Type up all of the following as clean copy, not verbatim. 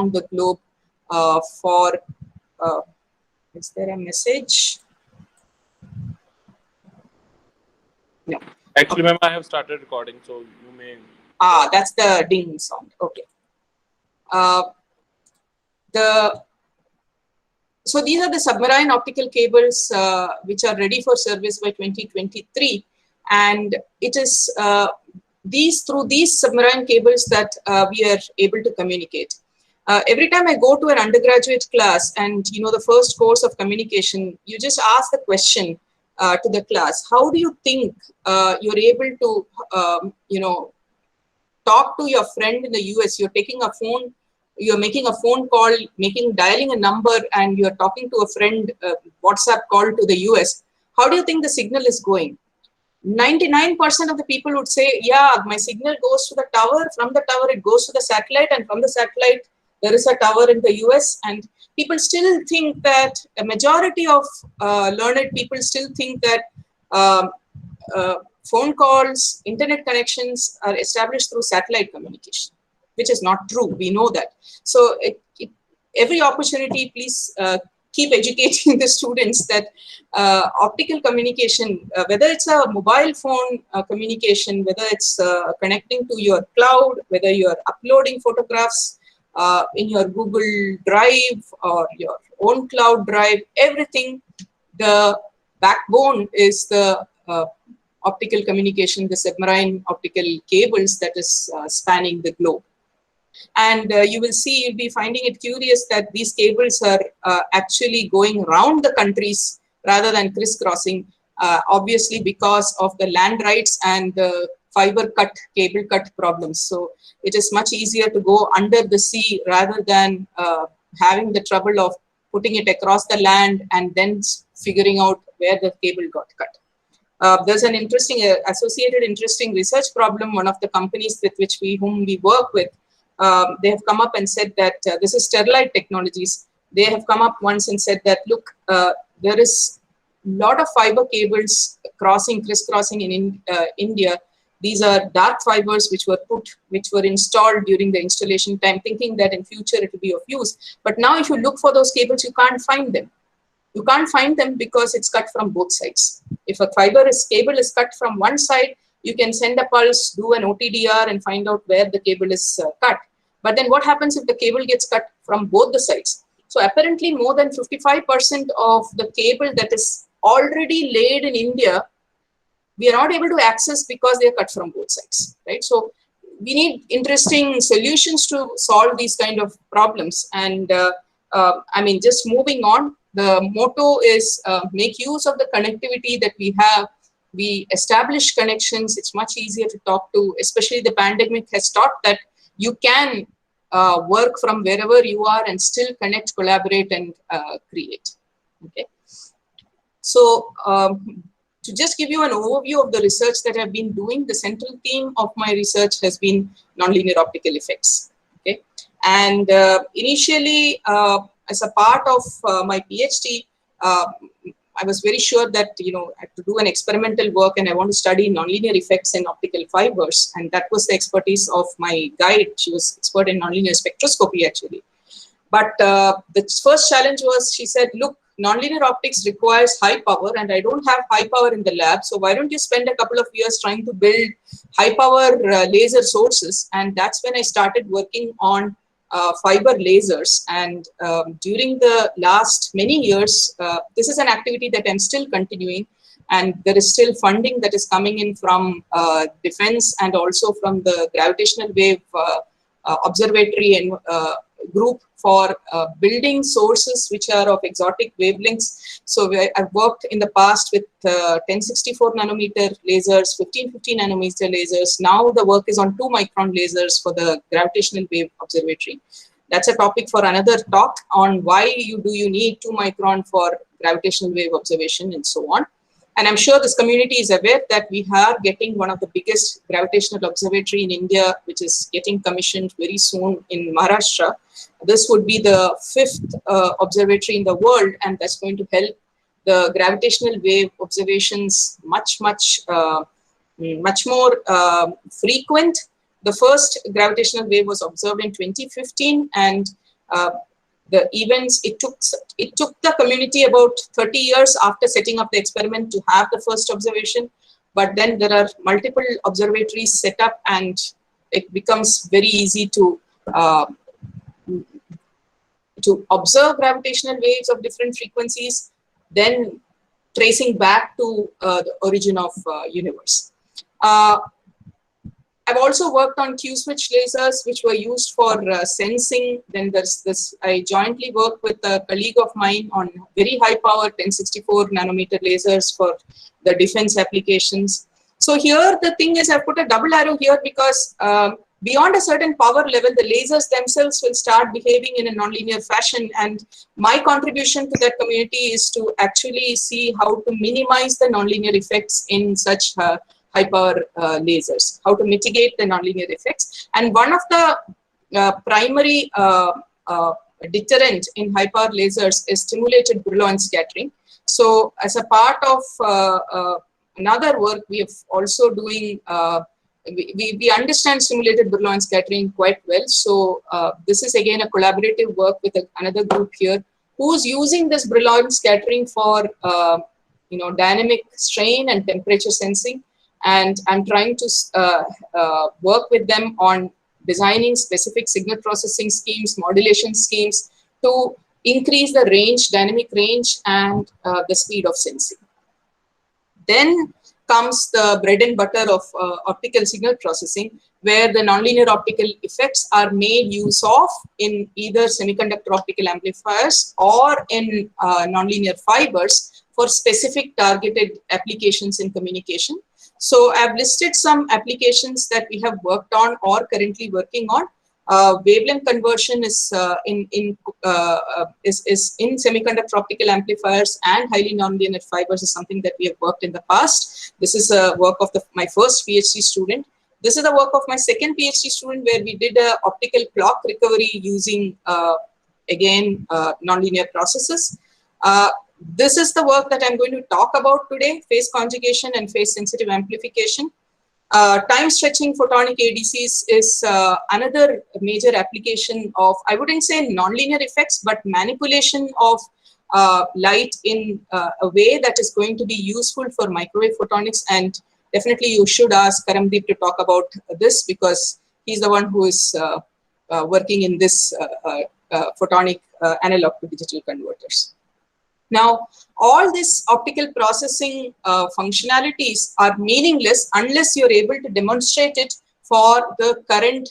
the globe for, is there a message? No. Actually, ma'am, I have started recording, so you may. That's the ding sound. Okay. So these are the submarine optical cables which are ready for service by 2023, and it is through these submarine cables that we are able to communicate. Every time I go to an undergraduate class, and the first course of communication, you just ask the question to the class: how do you think you're able to talk to your friend in the US? You're taking a phone, you're making a phone call, dialing a number, and you're talking to a friend, WhatsApp call to the US. How do you think the signal is going? 99% of the people would say, yeah, my signal goes to the tower, from the tower it goes to the satellite, and from the satellite there is a tower in the US. And people still think that, a majority of learned people still think that phone calls, internet connections are established through satellite communication, which is not true. We know that. So every opportunity, please keep educating the students that optical communication, whether it's a mobile phone communication, whether it's connecting to your cloud, whether you're uploading photographs in your Google Drive or your own cloud drive, everything, the backbone is the optical communication, the submarine optical cables that is spanning the globe. And you'll be finding it curious that these cables are actually going around the countries rather than crisscrossing, obviously because of the land rights and the cable cut problems. So it is much easier to go under the sea rather than having the trouble of putting it across the land and then figuring out where the cable got cut. There's an associated interesting research problem. One of the companies with whom we work with, they have come up and said that this is Sterlite Technologies. They have come up once and said that, look, there is a lot of fiber cables crisscrossing in India. These are dark fibers which were installed during the installation time, thinking that in future it will be of use. But now if you look for those cables, you can't find them. You can't find them because it's cut from both sides. If a cable is cut from one side, you can send a pulse, do an OTDR, and find out where the cable is cut. But then what happens if the cable gets cut from both the sides? So apparently more than 55% of the cable that is already laid in India, we are not able to access because they are cut from both sides, right? So we need interesting solutions to solve these kind of problems. And just moving on, the motto is make use of the connectivity that we have. We establish connections. It's much easier to talk to, especially the pandemic has taught that you can work from wherever you are and still connect, collaborate, and create. Okay. So to just give you an overview of the research that I've been doing, the central theme of my research has been nonlinear optical effects. Okay. And initially, as a part of my PhD, I was very sure that, I had to do an experimental work and I want to study nonlinear effects in optical fibers. And that was the expertise of my guide. She was expert in nonlinear spectroscopy, actually. But the first challenge was, she said, look, nonlinear optics requires high power and I don't have high power in the lab. So why don't you spend a couple of years trying to build high power laser sources? And that's when I started working on fiber lasers. And during the last many years, this is an activity that I'm still continuing. And there is still funding that is coming in from defense and also from the gravitational wave observatory and group for building sources which are of exotic wavelengths. So I've worked in the past with 1064 nanometer lasers, 1550 nanometer lasers. Now the work is on 2 micron lasers for the gravitational wave observatory. That's a topic for another talk on why you need 2 micron for gravitational wave observation and so on. And I'm sure this community is aware that we are getting one of the biggest gravitational observatory in India, which is getting commissioned very soon in Maharashtra. This would be the 5th observatory in the world, and that's going to help the gravitational wave observations much more frequent. The first gravitational wave was observed in 2015, and the events, it took the community about 30 years after setting up the experiment to have the first observation. But then there are multiple observatories set up, and it becomes very easy to observe gravitational waves of different frequencies, then tracing back to the origin of universe. I've also worked on Q-switch lasers, which were used for sensing. Then there's this, I jointly work with a colleague of mine on very high power 1064 nanometer lasers for the defense applications. So here the thing is, I've put a double arrow here because beyond a certain power level, the lasers themselves will start behaving in a nonlinear fashion. And my contribution to that community is to actually see how to minimize the nonlinear effects in such high power lasers, how to mitigate the nonlinear effects. And one of the primary deterrent in high power lasers is stimulated Brillouin scattering. So as a part of another work, we have also doing we understand stimulated Brillouin scattering quite well. So this is again a collaborative work with another group here who's using this Brillouin scattering for dynamic strain and temperature sensing. And I'm trying to work with them on designing specific signal processing schemes, modulation schemes to increase the range, dynamic range, and the speed of sensing. Then comes the bread and butter of optical signal processing, where the nonlinear optical effects are made use of in either semiconductor optical amplifiers or in nonlinear fibers for specific targeted applications in communication. So I've listed some applications that we have worked on or currently working on. Wavelength conversion is in semiconductor optical amplifiers and highly nonlinear fibers is something that we have worked in the past. This is a work of my first PhD student. This is the work of my second PhD student, where we did a optical clock recovery using again nonlinear processes. This is the work that I'm going to talk about today: phase conjugation and phase sensitive amplification. Time stretching photonic ADCs is another major application of, I wouldn't say nonlinear effects, but manipulation of light in a way that is going to be useful for microwave photonics. And definitely you should ask Karamdeep to talk about this, because he's the one who is working in this photonic analog to digital converters. Now, all these optical processing functionalities are meaningless unless you're able to demonstrate it for the current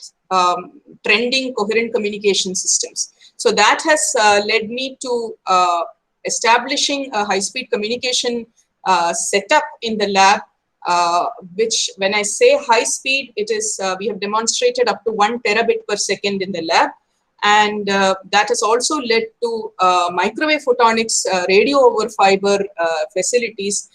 trending coherent communication systems. So that has led me to establishing a high-speed communication setup in the lab, which, when I say high speed, it is we have demonstrated up to 1 terabit per second in the lab. And that has also led to microwave photonics radio over fiber facilities,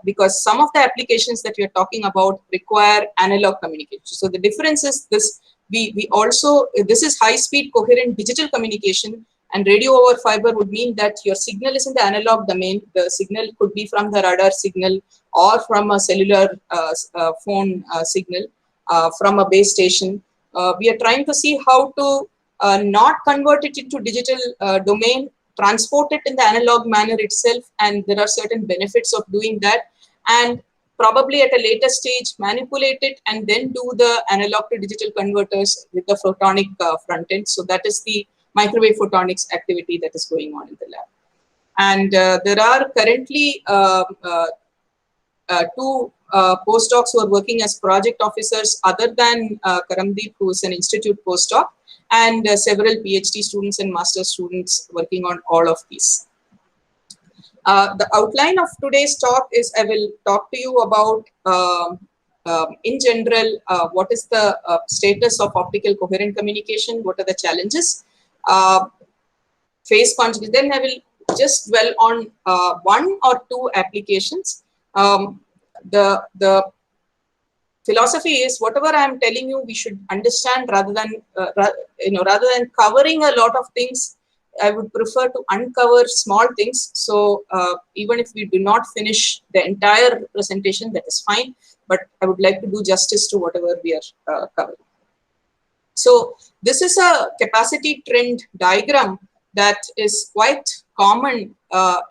because some of the applications that we are talking about require analog communication. So the difference is this: we also, this is high speed coherent digital communication, and radio over fiber would mean that your signal is in the analog domain. The signal could be from the radar signal or from a cellular phone signal, from a base station. We are trying to see how to not convert it into digital domain, transport it in the analog manner itself, and there are certain benefits of doing that, and probably at a later stage manipulate it and then do the analog to digital converters with the photonic front end. So that is the microwave photonics activity that is going on in the lab. And there are currently two postdocs who are working as project officers other than Karamdeep, who is an institute postdoc, and several PhD students and master students working on all of these. The outline of today's talk is, I will talk to you about, in general, what is the status of optical coherent communication, what are the challenges, phase conjugation. Then I will just dwell on one or two applications. The philosophy is, whatever I am telling you, we should understand rather than rather than covering a lot of things. I would prefer to uncover small things. So even if we do not finish the entire presentation, that is fine. But I would like to do justice to whatever we are covering. So this is a capacity trend diagram that is quite common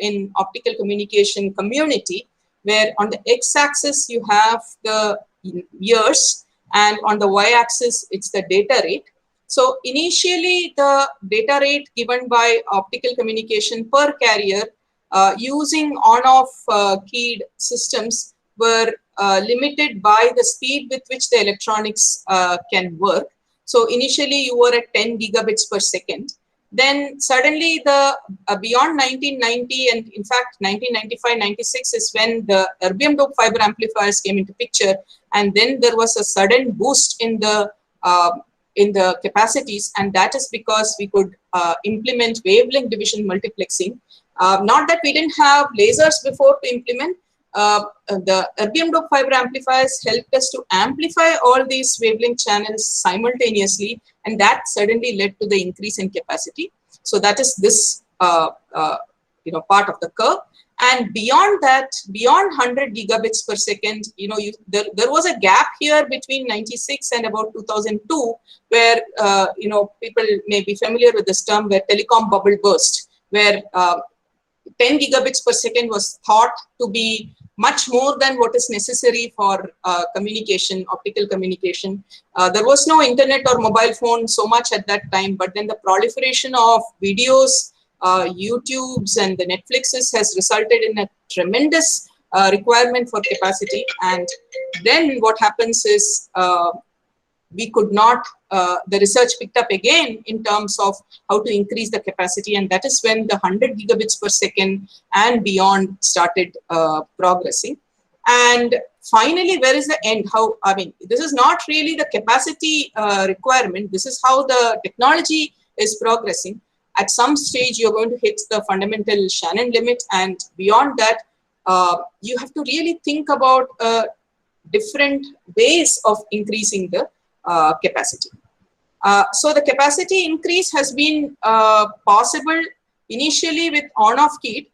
in optical communication community, where on the x-axis you have the years and on the y-axis it's the data rate. So initially the data rate given by optical communication per carrier using on-off keyed systems were limited by the speed with which the electronics can work. So initially you were at 10 gigabits per second. Then suddenly the beyond 1990 and in fact 1995-96 is when the erbium doped fiber amplifiers came into picture, and then there was a sudden boost in the capacities, and that is because we could implement wavelength division multiplexing. Not that we didn't have lasers before to implement. The erbium doped fiber amplifiers helped us to amplify all these wavelength channels simultaneously, and that suddenly led to the increase in capacity. So that is this part of the curve. And beyond that, beyond 100 gigabits per second, there was a gap here between 96 and about 2002, where people may be familiar with this term, where telecom bubble burst, where 10 gigabits per second was thought to be much more than what is necessary for communication, optical communication. There was no internet or mobile phone so much at that time, but then the proliferation of videos, YouTubes and the Netflixes has resulted in a tremendous requirement for capacity. And then what happens is we could not, the research picked up again in terms of how to increase the capacity, and that is when the 100 gigabits per second and beyond started progressing. And finally, where is the end? This is not really the capacity requirement. This is how the technology is progressing. At some stage, you're going to hit the fundamental Shannon limit, and beyond that, you have to really think about different ways of increasing the capacity. So the capacity increase has been possible initially with on-off keyed,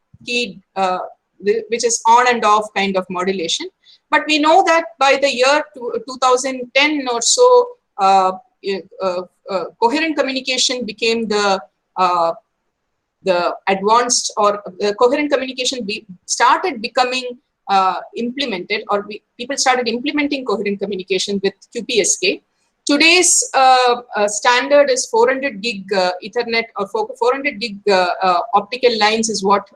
which is on and off kind of modulation. But we know that by the year 2010 or so, coherent communication became the advanced, or the coherent communication started becoming implemented, or people started implementing coherent communication with QPSK. Today's standard is 400 gig Ethernet, or 400 gig optical lines is what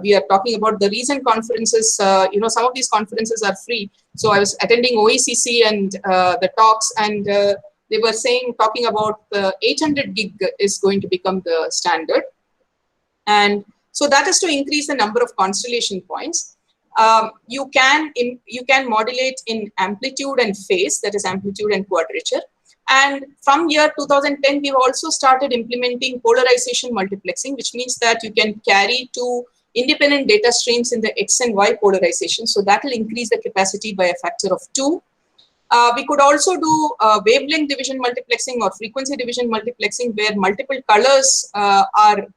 we are talking about. The recent conferences, some of these conferences are free. So I was attending OECC and the talks, and they were talking about 800 gig is going to become the standard. And so that is to increase the number of constellation points. You can modulate in amplitude and phase, that is amplitude and quadrature. And from year 2010, we've also started implementing polarization multiplexing, which means that you can carry two independent data streams in the X and Y polarization. So that will increase the capacity by a factor of 2. We could also do wavelength division multiplexing or frequency division multiplexing, where multiple colors are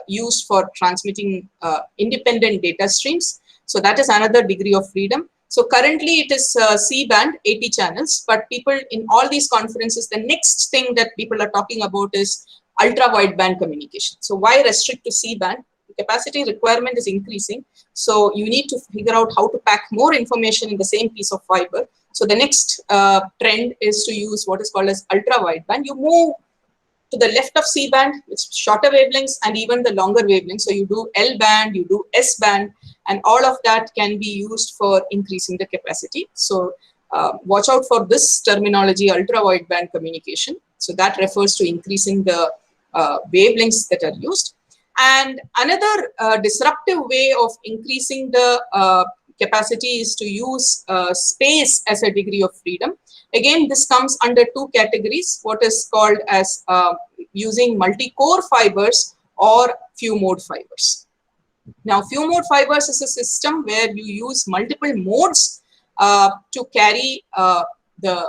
used for transmitting independent data streams. So that is another degree of freedom. So currently it is C-band, 80 channels, but people in all these conferences, the next thing that people are talking about is ultra-wideband communication. So why restrict to C-band? The capacity requirement is increasing. So you need to figure out how to pack more information in the same piece of fiber. So the next trend is to use what is called as ultra-wideband. You move to the left of C-band, which is shorter wavelengths, and even the longer wavelengths. So you do L-band, you do S-band, and all of that can be used for increasing the capacity. So watch out for this terminology, ultra-wideband communication. So that refers to increasing the wavelengths that are used. And another disruptive way of increasing the capacity is to use space as a degree of freedom. Again, this comes under two categories, what is called as using multi-core fibers or few-mode fibers. Now, few-mode fibers is a system where you use multiple modes to carry the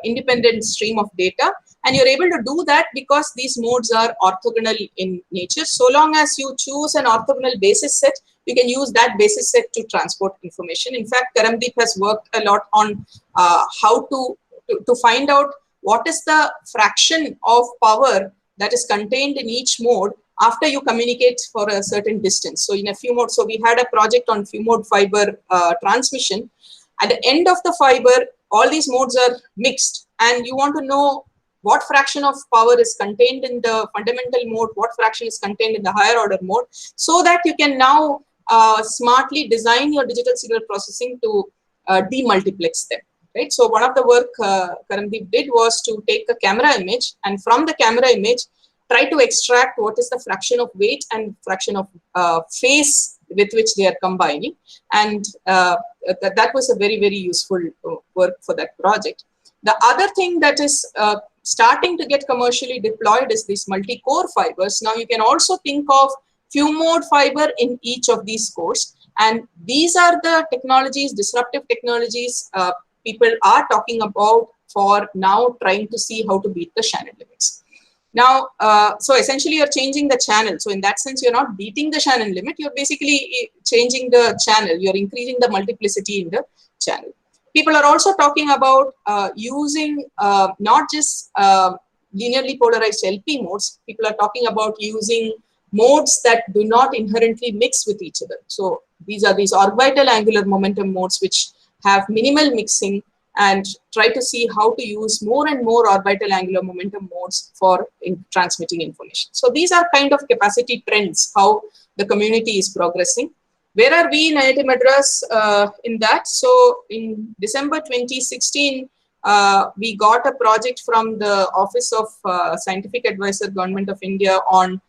independent stream of data. And you're able to do that because these modes are orthogonal in nature. So long as you choose an orthogonal basis set, you can use that basis set to transport information. In fact, Karamdeep has worked a lot on how to to find out what is the fraction of power that is contained in each mode after you communicate for a certain distance. So in a few mode, so we had a project on few mode fiber transmission. At the end of the fiber, all these modes are mixed, and you want to know what fraction of power is contained in the fundamental mode, what fraction is contained in the higher order mode, so that you can now smartly design your digital signal processing to demultiplex them. Right? So one of the work Karandeep did was to take a camera image, and from the camera image, try to extract what is the fraction of weight and fraction of phase with which they are combining. And that was a very, very useful work for that project. The other thing that is starting to get commercially deployed is these multi-core fibers. Now you can also think of few mode fiber in each of these cores. And these are the technologies, disruptive technologies people are talking about for now trying to see how to beat the Shannon limits. Now, so essentially you're changing the channel. So in that sense, you're not beating the Shannon limit. You're basically changing the channel. You're increasing the multiplicity in the channel. People are also talking about using not just linearly polarized LP modes. People are talking about using modes that do not inherently mix with each other. So these are these orbital angular momentum modes which have minimal mixing, and try to see how to use more and more orbital angular momentum modes for transmitting information. So these are kind of capacity trends, how the community is progressing. Where are we in IIT Madras in that? So in December 2016, we got a project from the Office of Scientific Advisor, Government of India on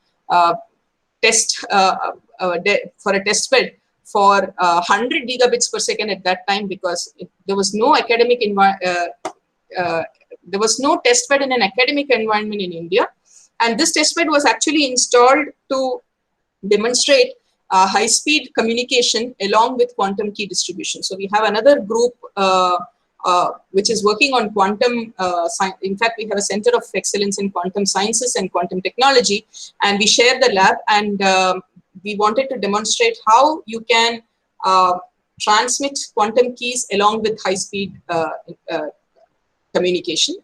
test for a test bed for 100 gigabits per second at that time, because there was no academic there was no test bed in an academic environment in India, and this test bed was actually installed to demonstrate high-speed communication along with quantum key distribution. So we have another group which is working on quantum science. In fact, we have a center of excellence in quantum sciences and quantum technology, and we share the lab, and we wanted to demonstrate how you can transmit quantum keys along with high-speed communication.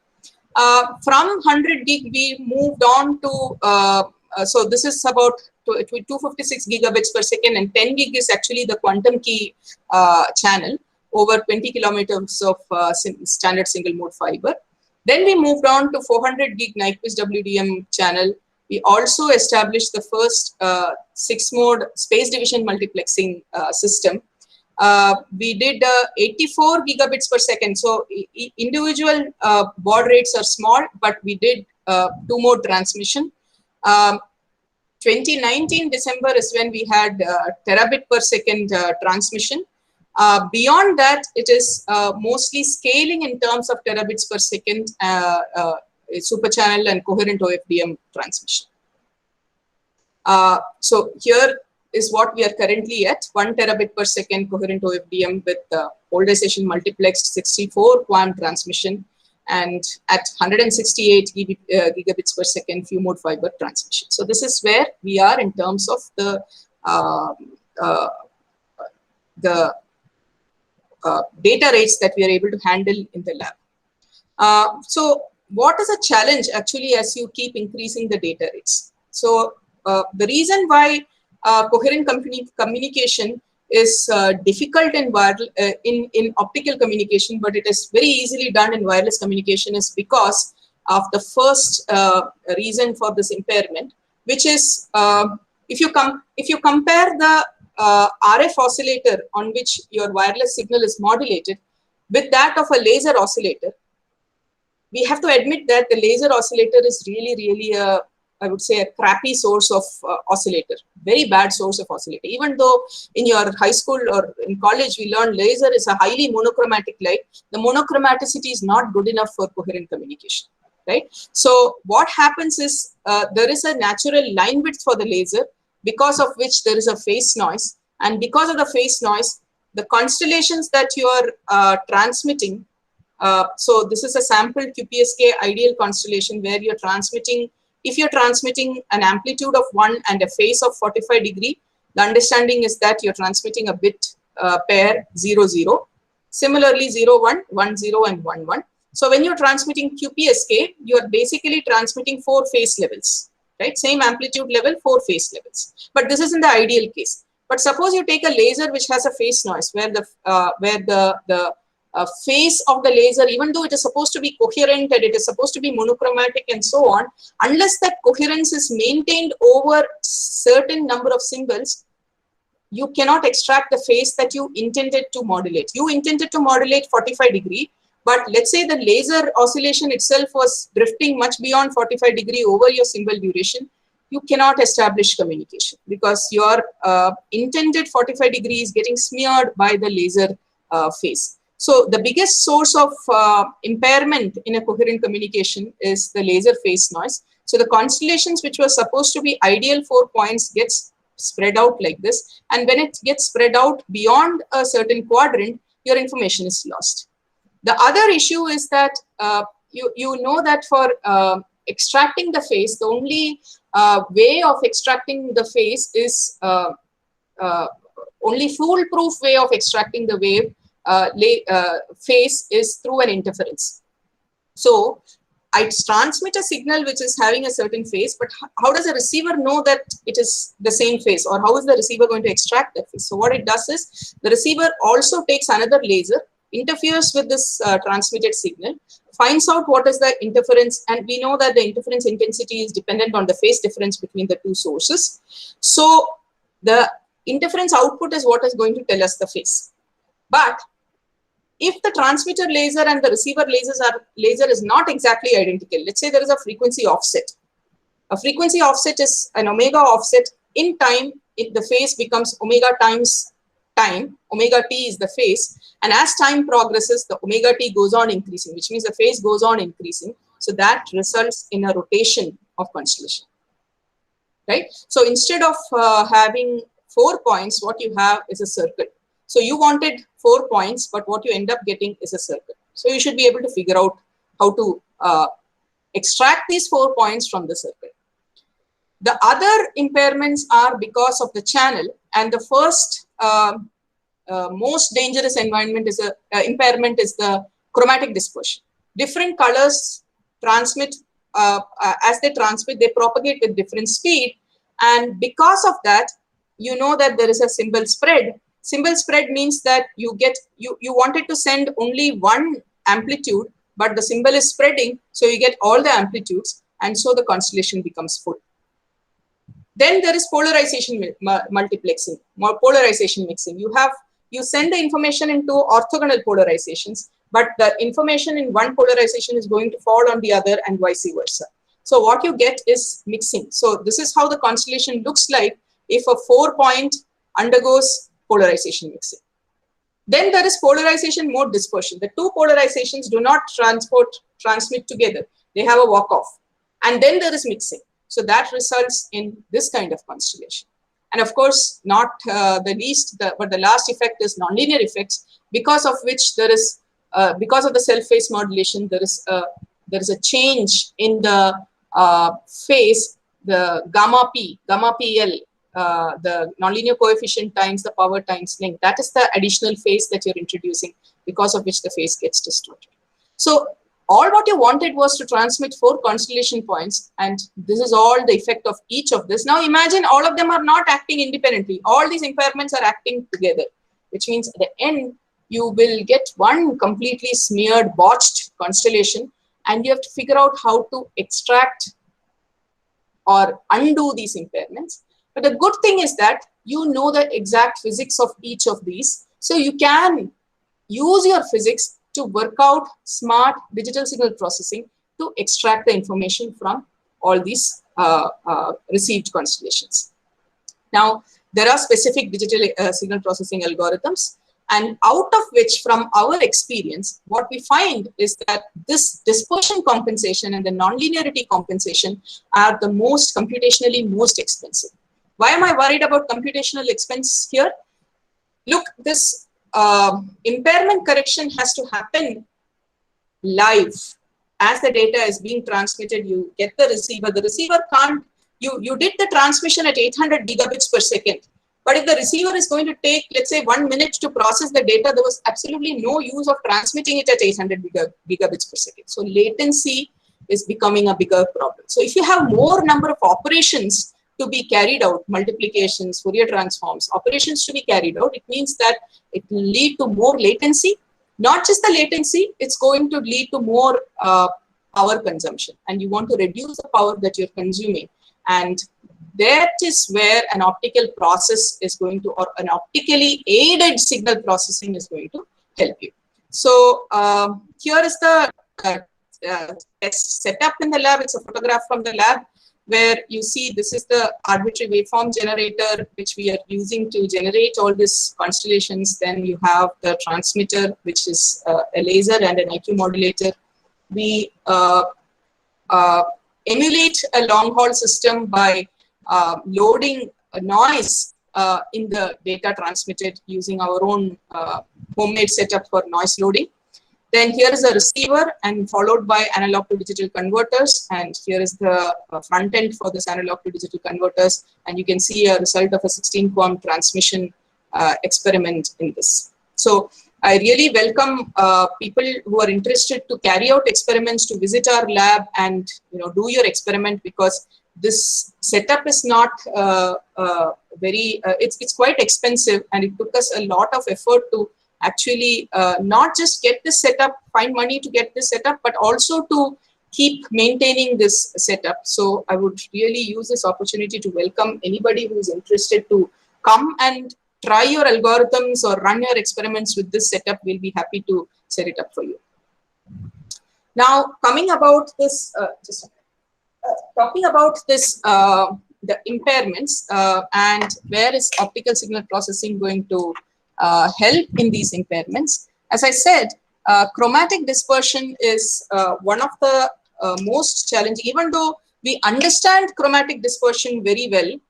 From 100 gig, we moved on to, so this is about 256 gigabits per second, and 10 gig is actually the quantum key channel over 20 kilometers of standard single mode fiber. Then we moved on to 400 gig Nyquist WDM channel. We also established the first 6-mode space division multiplexing system. We did 84 gigabits per second. So individual baud rates are small, but we did 2-mode transmission. 2019 December is when we had terabit per second transmission. Beyond that, it is mostly scaling in terms of terabits per second, super channel and coherent OFDM transmission. So here is what we are currently at: 1 terabit per second coherent OFDM with polarization multiplexed 64 QAM transmission, and at 168 gigabits per second few mode fiber transmission. So this is where we are in terms of the data rates that we are able to handle in the lab. So what is a challenge actually as you keep increasing the data rates? So the reason why coherent communication is difficult in optical communication, but it is very easily done in wireless communication, is because of the first reason for this impairment, which is if you compare the RF oscillator on which your wireless signal is modulated with that of a laser oscillator, we have to admit that the laser oscillator is really a, I would say, a crappy source of oscillator, very bad source of oscillator. Even though in your high school or in college we learned laser is a highly monochromatic light, the monochromaticity is not good enough for coherent communication, right? So what happens is there is a natural line width for the laser, because of which there is a phase noise, and because of the phase noise, the constellations that you are transmitting. So this is a sample QPSK ideal constellation where you're transmitting. If you're transmitting an amplitude of 1 and a phase of 45 degree, the understanding is that you're transmitting a bit pair 0, 0. Similarly, 0, 1, 1, 0, and 1, 1. So when you're transmitting QPSK, you're basically transmitting 4 phase levels, right? Same amplitude level, 4 phase levels. But this is in the ideal case. But suppose you take a laser which has a phase noise where the phase of the laser, even though it is supposed to be coherent and it is supposed to be monochromatic and so on, unless that coherence is maintained over certain number of symbols, you cannot extract the phase that you intended to modulate. You intended to modulate 45 degree, but let's say the laser oscillation itself was drifting much beyond 45 degree over your symbol duration. You cannot establish communication because your intended 45 degree is getting smeared by the laser phase. So the biggest source of impairment in a coherent communication is the laser phase noise. So the constellations which were supposed to be ideal 4 points gets spread out like this, and when it gets spread out beyond a certain quadrant, your information is lost. The other issue is that you know that for extracting the phase, the only way of extracting the phase is only foolproof way of extracting the wave phase is through an interference. So I transmit a signal which is having a certain phase, but how does a receiver know that it is the same phase, or how is the receiver going to extract that phase? So what it does is the receiver also takes another laser, interferes with this transmitted signal, finds out what is the interference, and we know that the interference intensity is dependent on the phase difference between the two sources. So the interference output is what is going to tell us the phase. But if the transmitter laser and the receiver laser is not exactly identical, let's say there is a frequency offset. A frequency offset is an omega offset. In time, if the phase becomes omega times time, omega t is the phase, and as time progresses, the omega t goes on increasing, which means the phase goes on increasing. So that results in a rotation of constellation, right? So instead of having 4 points, what you have is a circle. So you wanted 4 points, but what you end up getting is a circle. So you should be able to figure out how to extract these 4 points from the circle. The other impairments are because of the channel, and the first most dangerous impairment is the chromatic dispersion. Different colors transmit, as they transmit, they propagate with different speed, and because of that, you know that there is a symbol spread. Symbol spread means that you wanted to send only one amplitude, but the symbol is spreading, so you get all the amplitudes, and so the constellation becomes full. Then there is polarization multiplexing, polarization mixing. You send the information into orthogonal polarizations, but the information in one polarization is going to fall on the other and vice versa. So what you get is mixing. So this is how the constellation looks like if a 4 point undergoes polarization mixing. Then there is polarization mode dispersion. The two polarizations do not transmit together. They have a walk-off. And then there is mixing. So that results in this kind of constellation. And of course, not the least, but the last effect is nonlinear effects, because of which there is, because of the self-phase modulation, there is a change in the phase, the gamma PL, the nonlinear coefficient times the power times length. That is the additional phase that you're introducing, because of which the phase gets distorted. So all what you wanted was to transmit 4 constellation points, and this is all the effect of each of this. Now imagine all of them are not acting independently. All these impairments are acting together, which means at the end, you will get one completely smeared, botched constellation, and you have to figure out how to extract or undo these impairments. But the good thing is that you know the exact physics of each of these. So you can use your physics to work out smart digital signal processing to extract the information from all these received constellations. Now, there are specific digital signal processing algorithms, and out of which, from our experience, what we find is that this dispersion compensation and the nonlinearity compensation are the computationally most expensive. Why am I worried about computational expense here? Look, this impairment correction has to happen live. As the data is being transmitted, you get the receiver. The receiver can't, you did the transmission at 800 gigabits per second, But if the receiver is going to take, let's say, 1 minute to process the data, there was absolutely no use of transmitting it at 800 gigabits per second. So latency is becoming a bigger problem. So if you have more number of operations to be carried out, multiplications, Fourier transforms, operations to be carried out, it means that it will lead to more latency. Not just the latency, it's going to lead to more power consumption, and you want to reduce the power that you're consuming. And that is where an optical process is going to, or an optically aided signal processing is going to help you. So here is the test setup in the lab. It's a photograph from the lab where you see this is the arbitrary waveform generator which we are using to generate all these constellations. Then you have the transmitter, which is a laser and an IQ modulator. We emulate a long haul system by loading a noise in the data transmitted using our own homemade setup for noise loading. Then here is a receiver and followed by analog to digital converters. And here is the front end for this analog to digital converters. And you can see a result of a 16-QAM transmission experiment in this. So I really welcome people who are interested to carry out experiments to visit our lab and do your experiment, because this setup is not it's quite expensive, and it took us a lot of effort to actually not just get this setup, find money to get this setup, but also to keep maintaining this setup. So I would really use this opportunity to welcome anybody who is interested to come and try your algorithms or run your experiments with this setup. We'll be happy to set it up for you. Now, coming about this, talking about this, the impairments and where is optical signal processing going to help in these impairments. As I said, chromatic dispersion is one of the most challenging. Even though we understand chromatic dispersion very well,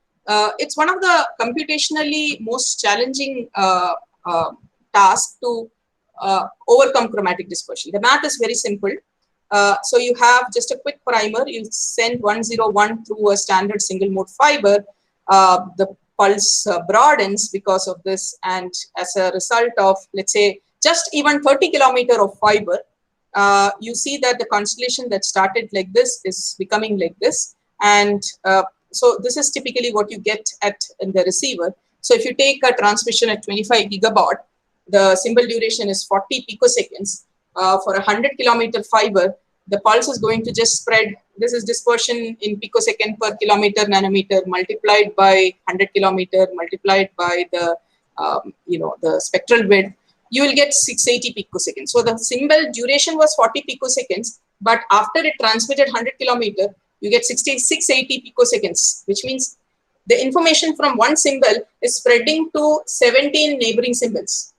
it's one of the computationally most challenging tasks to overcome chromatic dispersion. The math is very simple. So you have just a quick primer. You send 101 through a standard single mode fiber. The pulse broadens because of this, and as a result of, let's say, just even 30 kilometer of fiber, you see that the constellation that started like this is becoming like this. And so this is typically what you get in the receiver. So if you take a transmission at 25 gigabaud, the symbol duration is 40 picoseconds. For a 100 kilometer fiber, the pulse is going to just spread. This is dispersion in picosecond per kilometer nanometer multiplied by 100 kilometer multiplied by the the spectral width. You will get 680 picoseconds. So the symbol duration was 40 picoseconds, but after it transmitted 100 kilometer, you get 680 picoseconds, which means the information from one symbol is spreading to 17 neighboring symbols.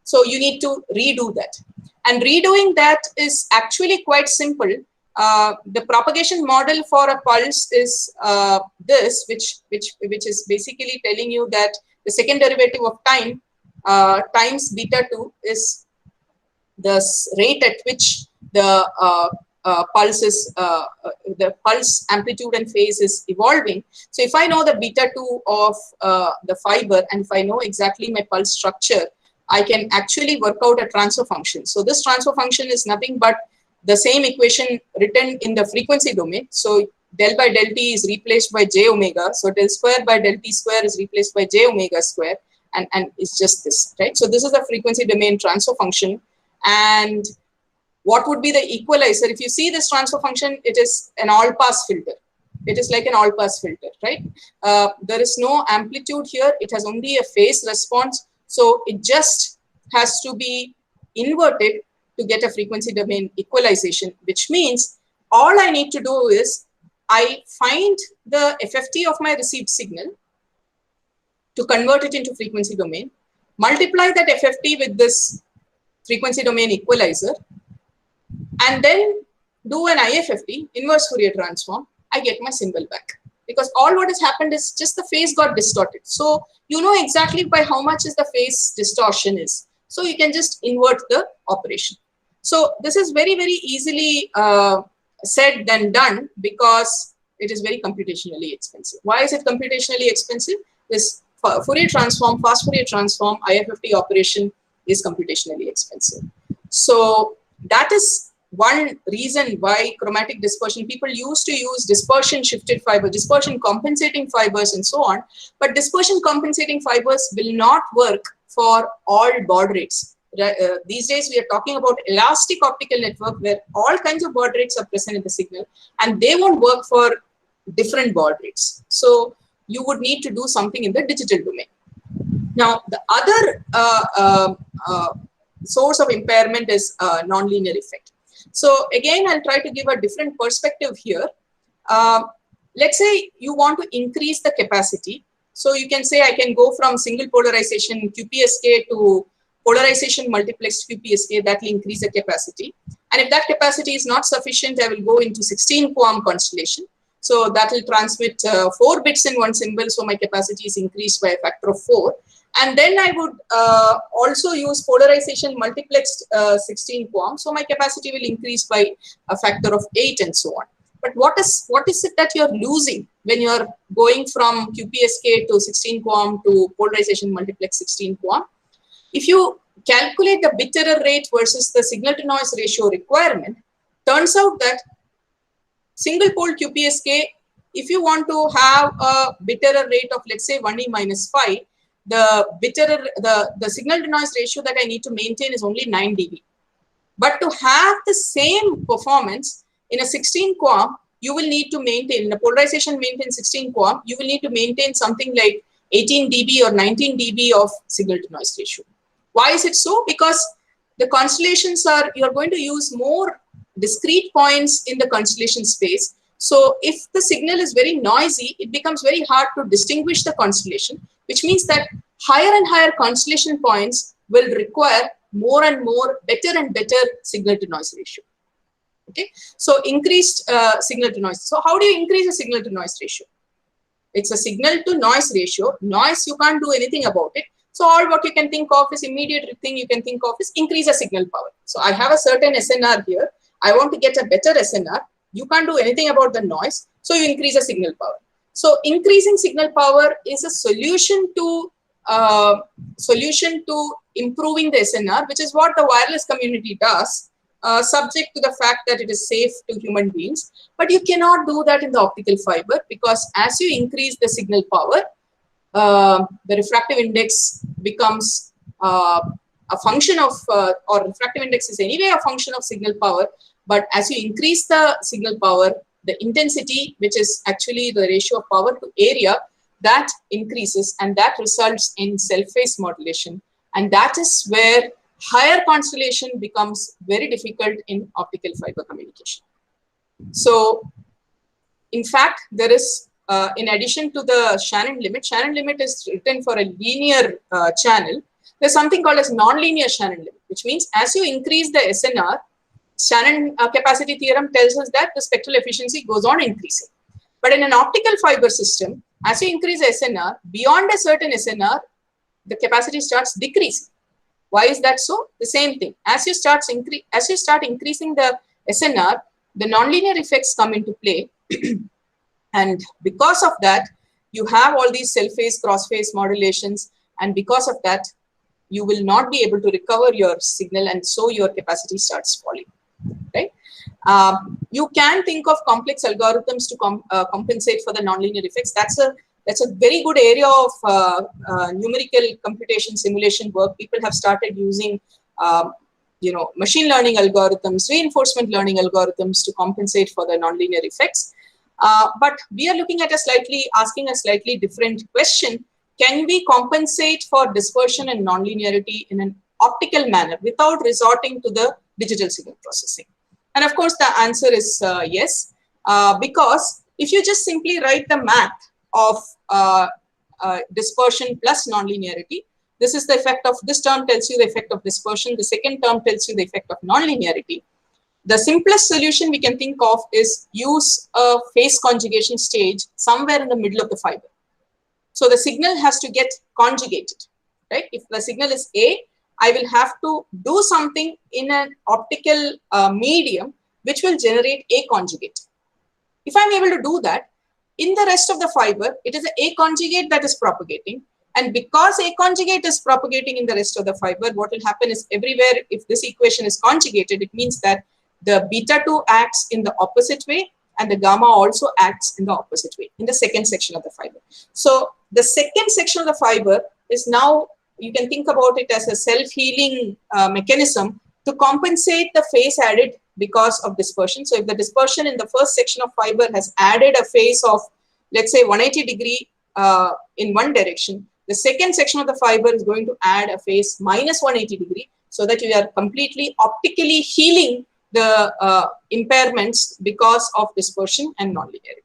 So you need to redo that. And redoing that is actually quite simple. The propagation model for a pulse is this, which is basically telling you that the second derivative of time times beta 2 is the rate at which the pulse is, the pulse amplitude and phase is evolving. So if I know the beta 2 of the fiber, and if I know exactly my pulse structure, I can actually work out a transfer function. So this transfer function is nothing but the same equation written in the frequency domain. So del by del t is replaced by j omega. So del square by del t square is replaced by j omega square, and it's just this, right? So this is the frequency domain transfer function. And what would be the equalizer? If you see this transfer function, it is an all-pass filter. It is like an all-pass filter, right? There is no amplitude here. It has only a phase response. So it just has to be inverted to get a frequency domain equalization, which means all I need to do is I find the FFT of my received signal to convert it into frequency domain, multiply that FFT with this frequency domain equalizer, and then do an IFFT, inverse Fourier transform. I get my symbol back. Because all what has happened is just the phase got distorted. So you know exactly by how much is the phase distortion is. So you can just invert the operation. So this is very, very easily said than done, because it is very computationally expensive. Why is it computationally expensive? This Fourier transform, fast Fourier transform, IFFT operation is computationally expensive. So that is one reason why chromatic dispersion, people used to use dispersion shifted fiber, dispersion compensating fibers and so on, but dispersion compensating fibers will not work for all baud rates. These days we are talking about elastic optical network where all kinds of baud rates are present in the signal, and they won't work for different baud rates. So you would need to do something in the digital domain. Now, the other source of impairment is nonlinear effect. So again, I'll try to give a different perspective here. Let's say you want to increase the capacity. So you can say I can go from single polarization QPSK to polarization multiplexed QPSK. That will increase the capacity. And if that capacity is not sufficient, I will go into 16 QAM constellation. So that will transmit 4 bits in one symbol. So my capacity is increased by a factor of 4. And then I would also use polarization multiplexed 16 QAM. So my capacity will increase by a factor of 8 and so on. But what is it that you're losing when you're going from QPSK to 16 QAM to polarization multiplex 16 QAM? If you calculate the bit error rate versus the signal to noise ratio requirement, turns out that single pole QPSK, if you want to have a bit error rate of, let's say, 1e minus 5, the signal to noise ratio that I need to maintain is only 9 dB. But to have the same performance in a 16 QAM, you will need to maintain, in a polarization maintain 16 QAM, you will need to maintain something like 18 dB or 19 dB of signal to noise ratio. Why is it so? Because the constellations are, you're going to use more discrete points in the constellation space. So if the signal is very noisy, it becomes very hard to distinguish the constellation, which means that higher and higher constellation points will require more and more, better and better signal to noise ratio. Okay, so increased signal to noise. So how do you increase the signal to noise ratio? It's a signal to noise ratio. Noise, you can't do anything about it. So all what you can think of is immediate thing you can think of is increase the signal power. So I have a certain SNR here. I want to get a better SNR. You can't do anything about the noise. So you increase the signal power. So increasing signal power is a solution to improving the SNR, which is what the wireless community does, subject to the fact that it is safe to human beings. But you cannot do that in the optical fiber, because as you increase the signal power, the refractive index becomes a function of, or refractive index is anyway a function of signal power. But as you increase the signal power, the intensity, which is actually the ratio of power to area, that increases, and that results in self-phase modulation. And that is where higher constellation becomes very difficult in optical fiber communication. So, in fact, there is, in addition to the Shannon limit is written for a linear channel. There's something called as nonlinear Shannon limit, which means as you increase the SNR, Shannon capacity theorem tells us that the spectral efficiency goes on increasing. But in an optical fiber system, as you increase SNR, beyond a certain SNR, the capacity starts decreasing. Why is that so? The same thing. As you start increasing the SNR, the nonlinear effects come into play. And because of that, you have all these self-phase, cross-phase modulations. And because of that, you will not be able to recover your signal, and so your capacity starts falling. Right? You can think of complex algorithms to compensate for the nonlinear effects. That's a very good area of numerical computation simulation work. People have started using, machine learning algorithms, reinforcement learning algorithms to compensate for the nonlinear effects. But we are looking at asking a slightly different question. Can we compensate for dispersion and nonlinearity in an optical manner without resorting to the digital signal processing? And of course, the answer is yes, because if you just simply write the math of dispersion plus nonlinearity, this is the effect of, this term tells you the effect of dispersion, the second term tells you the effect of nonlinearity. The simplest solution we can think of is use a phase conjugation stage somewhere in the middle of the fiber. So the signal has to get conjugated, right? If the signal is A, I will have to do something in an optical medium which will generate A conjugate. If I'm able to do that, in the rest of the fiber, it is an A conjugate that is propagating, And because A conjugate is propagating in the rest of the fiber, what will happen is everywhere, if this equation is conjugated, it means that the beta 2 acts in the opposite way and the gamma also acts in the opposite way in the second section of the fiber. So the second section of the fiber is now, you can think about it as a self-healing mechanism to compensate the phase added because of dispersion. So if the dispersion in the first section of fiber has added a phase of, let's say, 180 degree in one direction, the second section of the fiber is going to add a phase minus 180 degree, so that you are completely optically healing the impairments because of dispersion and nonlinearity.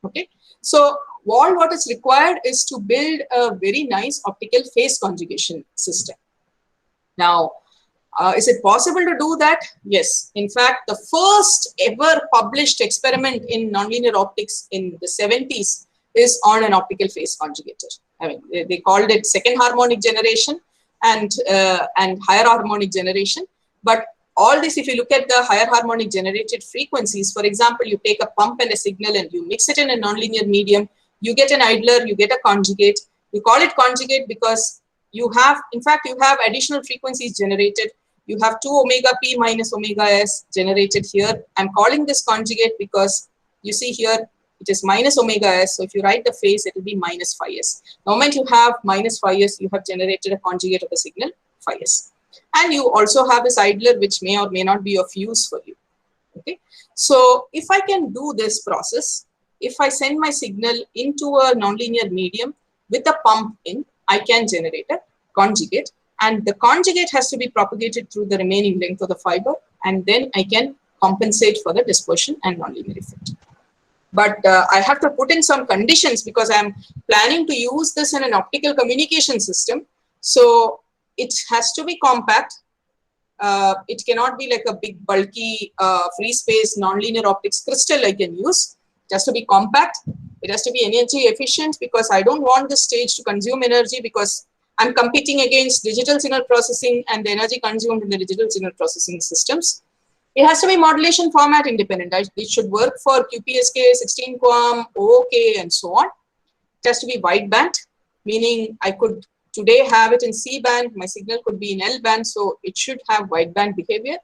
Okay, so what is required is to build a very nice optical phase conjugation system. Now, is it possible to do that? Yes. In fact, the first ever published experiment in nonlinear optics in the 70s is on an optical phase conjugator. I mean, they called it second harmonic generation and higher harmonic generation. But all this, if you look at the higher harmonic generated frequencies, for example, you take a pump and a signal and you mix it in a nonlinear medium, you get an idler, you get a conjugate. You call it conjugate because you have, in fact, you have additional frequencies generated. You have 2 omega p minus omega s generated here. I'm calling this conjugate because you see here, it is minus omega s. So if you write the phase, it will be minus phi s. The moment you have minus phi s, you have generated a conjugate of the signal phi s. And you also have this idler, which may or may not be of use for you. Okay. So if I can do this process, if I send my signal into a nonlinear medium with a pump in, I can generate a conjugate. And the conjugate has to be propagated through the remaining length of the fiber. And then I can compensate for the dispersion and nonlinear effect. But I have to put in some conditions because I'm planning to use this in an optical communication system. So it has to be compact. It cannot be like a big bulky free space nonlinear optics crystal I can use. It has to be compact. It has to be energy efficient because I don't want the stage to consume energy because I'm competing against digital signal processing and the energy consumed in the digital signal processing systems. It has to be modulation format independent. It should work for QPSK, 16 QAM, OOK, and so on. It has to be wideband, meaning I could today have it in C band, my signal could be in L band, so it should have wideband behavior.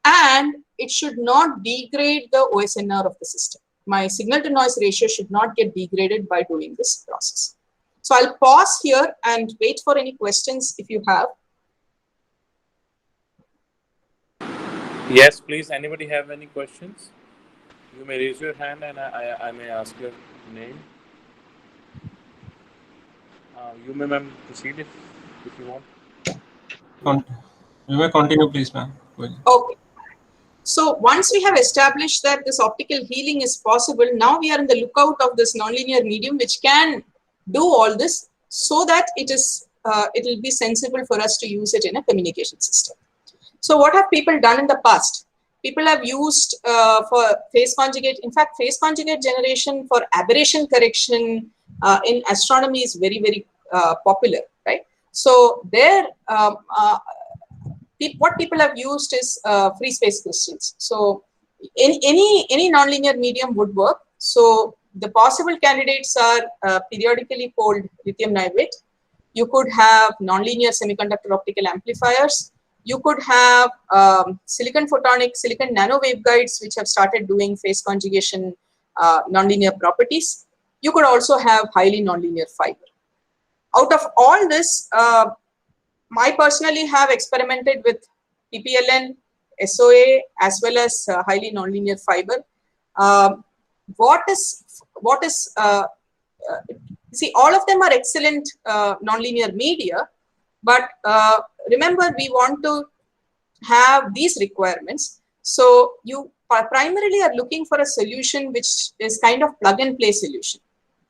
And it should not degrade the OSNR of the system. My signal to noise ratio should not get degraded by doing this process. So I'll pause here and wait for any questions if you have. Yes, please. Anybody have any questions? You may raise your hand and I may ask your name. You may, ma'am, proceed if you want. You may continue, please, ma'am. Okay. So once we have established that this optical healing is possible, now we are in the lookout of this nonlinear medium which can do all this so that it will be sensible for us to use it in a communication system. So what have people done in the past? People have used for phase conjugate, in fact, phase conjugate generation for aberration correction in astronomy is very, very popular, right? So there, what people have used is free space crystals. So in any nonlinear medium would work. So the possible candidates are periodically poled lithium niobate. You could have nonlinear semiconductor optical amplifiers. You could have silicon photonic, silicon nano waveguides, which have started doing phase conjugation nonlinear properties. You could also have highly nonlinear fiber. Out of all this, I personally have experimented with PPLN, SOA, as well as highly nonlinear fiber. See, all of them are excellent nonlinear media, but remember, we want to have these requirements. So you primarily are looking for a solution which is kind of plug and play solution.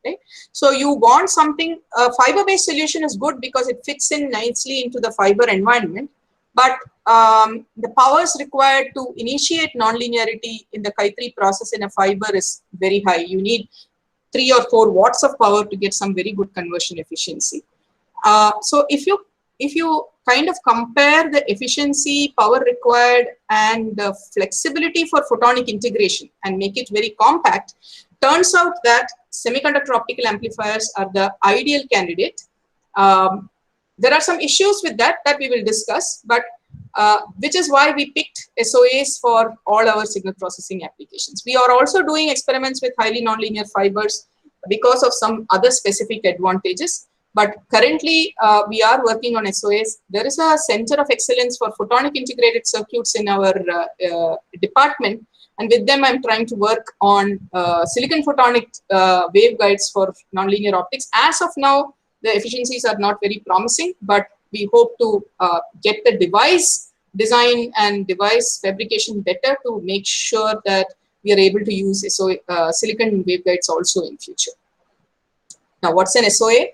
Right? So you want something, a fiber-based solution is good because it fits in nicely into the fiber environment, but the powers required to initiate nonlinearity in the Chi3 process in a fiber is very high. You need 3 or 4 watts of power to get some very good conversion efficiency. So if you kind of compare the efficiency, power required, and the flexibility for photonic integration and make it very compact, turns out that semiconductor optical amplifiers are the ideal candidate There are some issues with that we will discuss, but which is why we picked SOAs for all our signal processing applications. We are also doing experiments with highly nonlinear fibers because of some other specific advantages. But currently, we are working on SOAs. There is a center of excellence for photonic integrated circuits in our department. And with them, I'm trying to work on silicon photonic waveguides for nonlinear optics. As of now, the efficiencies are not very promising, but we hope to get the device design and device fabrication better to make sure that we are able to use silicon waveguides also in future. Now, what's an SOA?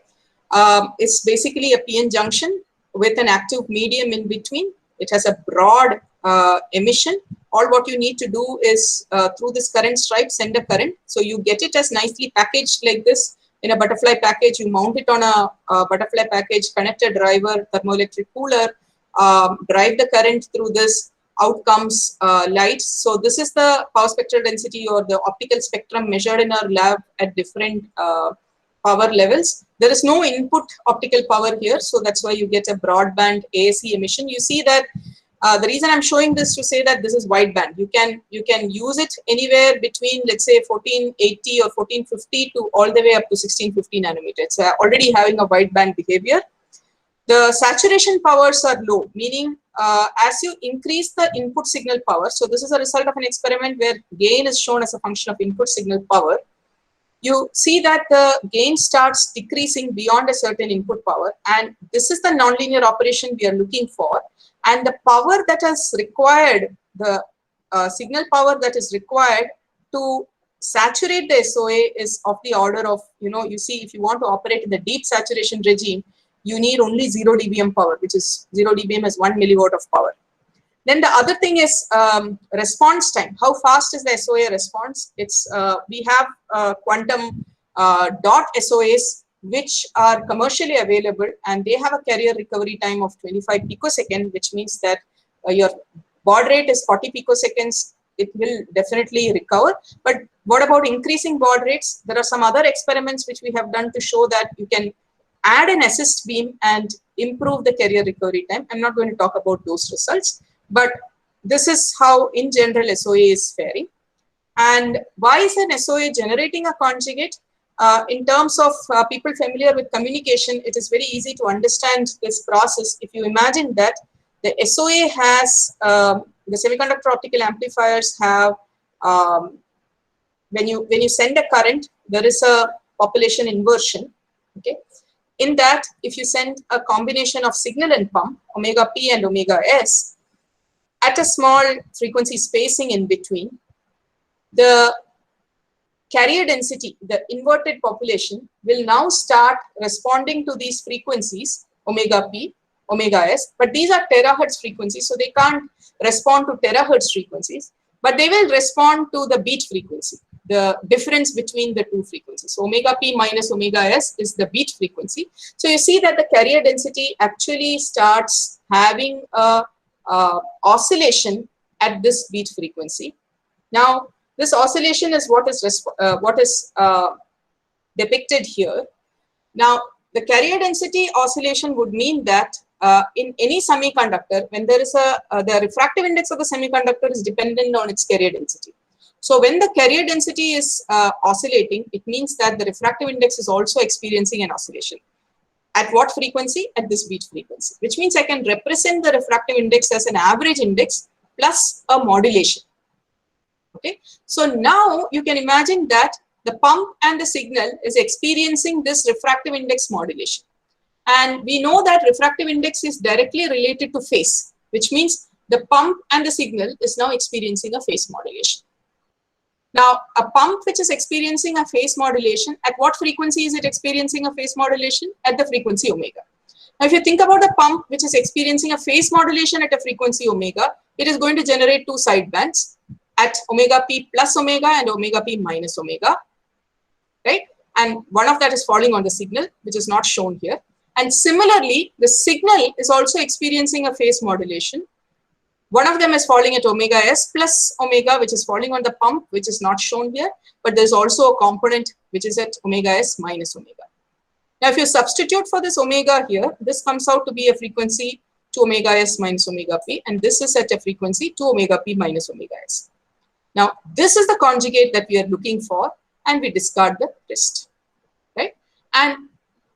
It's basically a PN junction with an active medium in between. It has a broad emission. All what you need to do is through this current stripe, send a current. So you get it as nicely packaged like this in a butterfly package. You mount it on a butterfly package, connect a driver, thermoelectric cooler, drive the current through this. Out comes light. So this is the power spectral density or the optical spectrum measured in our lab at different power levels. There is no input optical power here, so that's why you get a broadband ASE emission. You see that the reason I'm showing this to say that this is wideband. You can use it anywhere between, let's say, 1480 or 1450 to all the way up to 1650 nanometer. It's already having a wideband behavior. The saturation powers are low, meaning as you increase the input signal power, so this is a result of an experiment where gain is shown as a function of input signal power. You see that the gain starts decreasing beyond a certain input power, and this is the nonlinear operation we are looking for. And the power that is required, the signal power that is required to saturate the SOA is of the order of, you see, if you want to operate in the deep saturation regime, you need only 0 dBm power, which is 0 dBm is 1 milliwatt of power. Then the other thing is response time. How fast is the SOA response? It's we have quantum dot SOAs which are commercially available, and they have a carrier recovery time of 25 picosecond, which means that your baud rate is 40 picoseconds. It will definitely recover. But what about increasing baud rates? There are some other experiments which we have done to show that you can add an assist beam and improve the carrier recovery time. I'm not going to talk about those results, but this is how in general SOA is faring. And why is an SOA generating a conjugate? In terms of people familiar with communication, it is very easy to understand this process. If you imagine that the SOA has, the semiconductor optical amplifiers have, when you send a current, there is a population inversion. Okay. In that, if you send a combination of signal and pump, omega p and omega s, at a small frequency spacing in between, the carrier density, the inverted population, will now start responding to these frequencies, omega p, omega s, but these are terahertz frequencies, so they can't respond to terahertz frequencies, but they will respond to the beat frequency, the difference between the two frequencies. So omega p minus omega s is the beat frequency. So you see that the carrier density actually starts having a oscillation at this beat frequency. Now, this oscillation is what is depicted here. Now, the carrier density oscillation would mean that in any semiconductor, when there is the refractive index of the semiconductor is dependent on its carrier density. So when the carrier density is oscillating, it means that the refractive index is also experiencing an oscillation. At what frequency? At this beat frequency, which means I can represent the refractive index as an average index plus a modulation. Okay, so now you can imagine that the pump and the signal is experiencing this refractive index modulation. And we know that refractive index is directly related to phase, which means the pump and the signal is now experiencing a phase modulation. Now, a pump which is experiencing a phase modulation, at what frequency is it experiencing a phase modulation? At the frequency omega. Now, if you think about a pump which is experiencing a phase modulation at a frequency omega, it is going to generate two sidebands at omega p plus omega and omega p minus omega, right? And one of that is falling on the signal, which is not shown here. And similarly, the signal is also experiencing a phase modulation. One of them is falling at omega s plus omega, which is falling on the pump, which is not shown here. But there's also a component which is at omega s minus omega. Now, if you substitute for this omega here, this comes out to be a frequency 2 omega s minus omega p, and this is at a frequency 2 omega p minus omega s. Now, this is the conjugate that we are looking for, and we discard the rest, right? And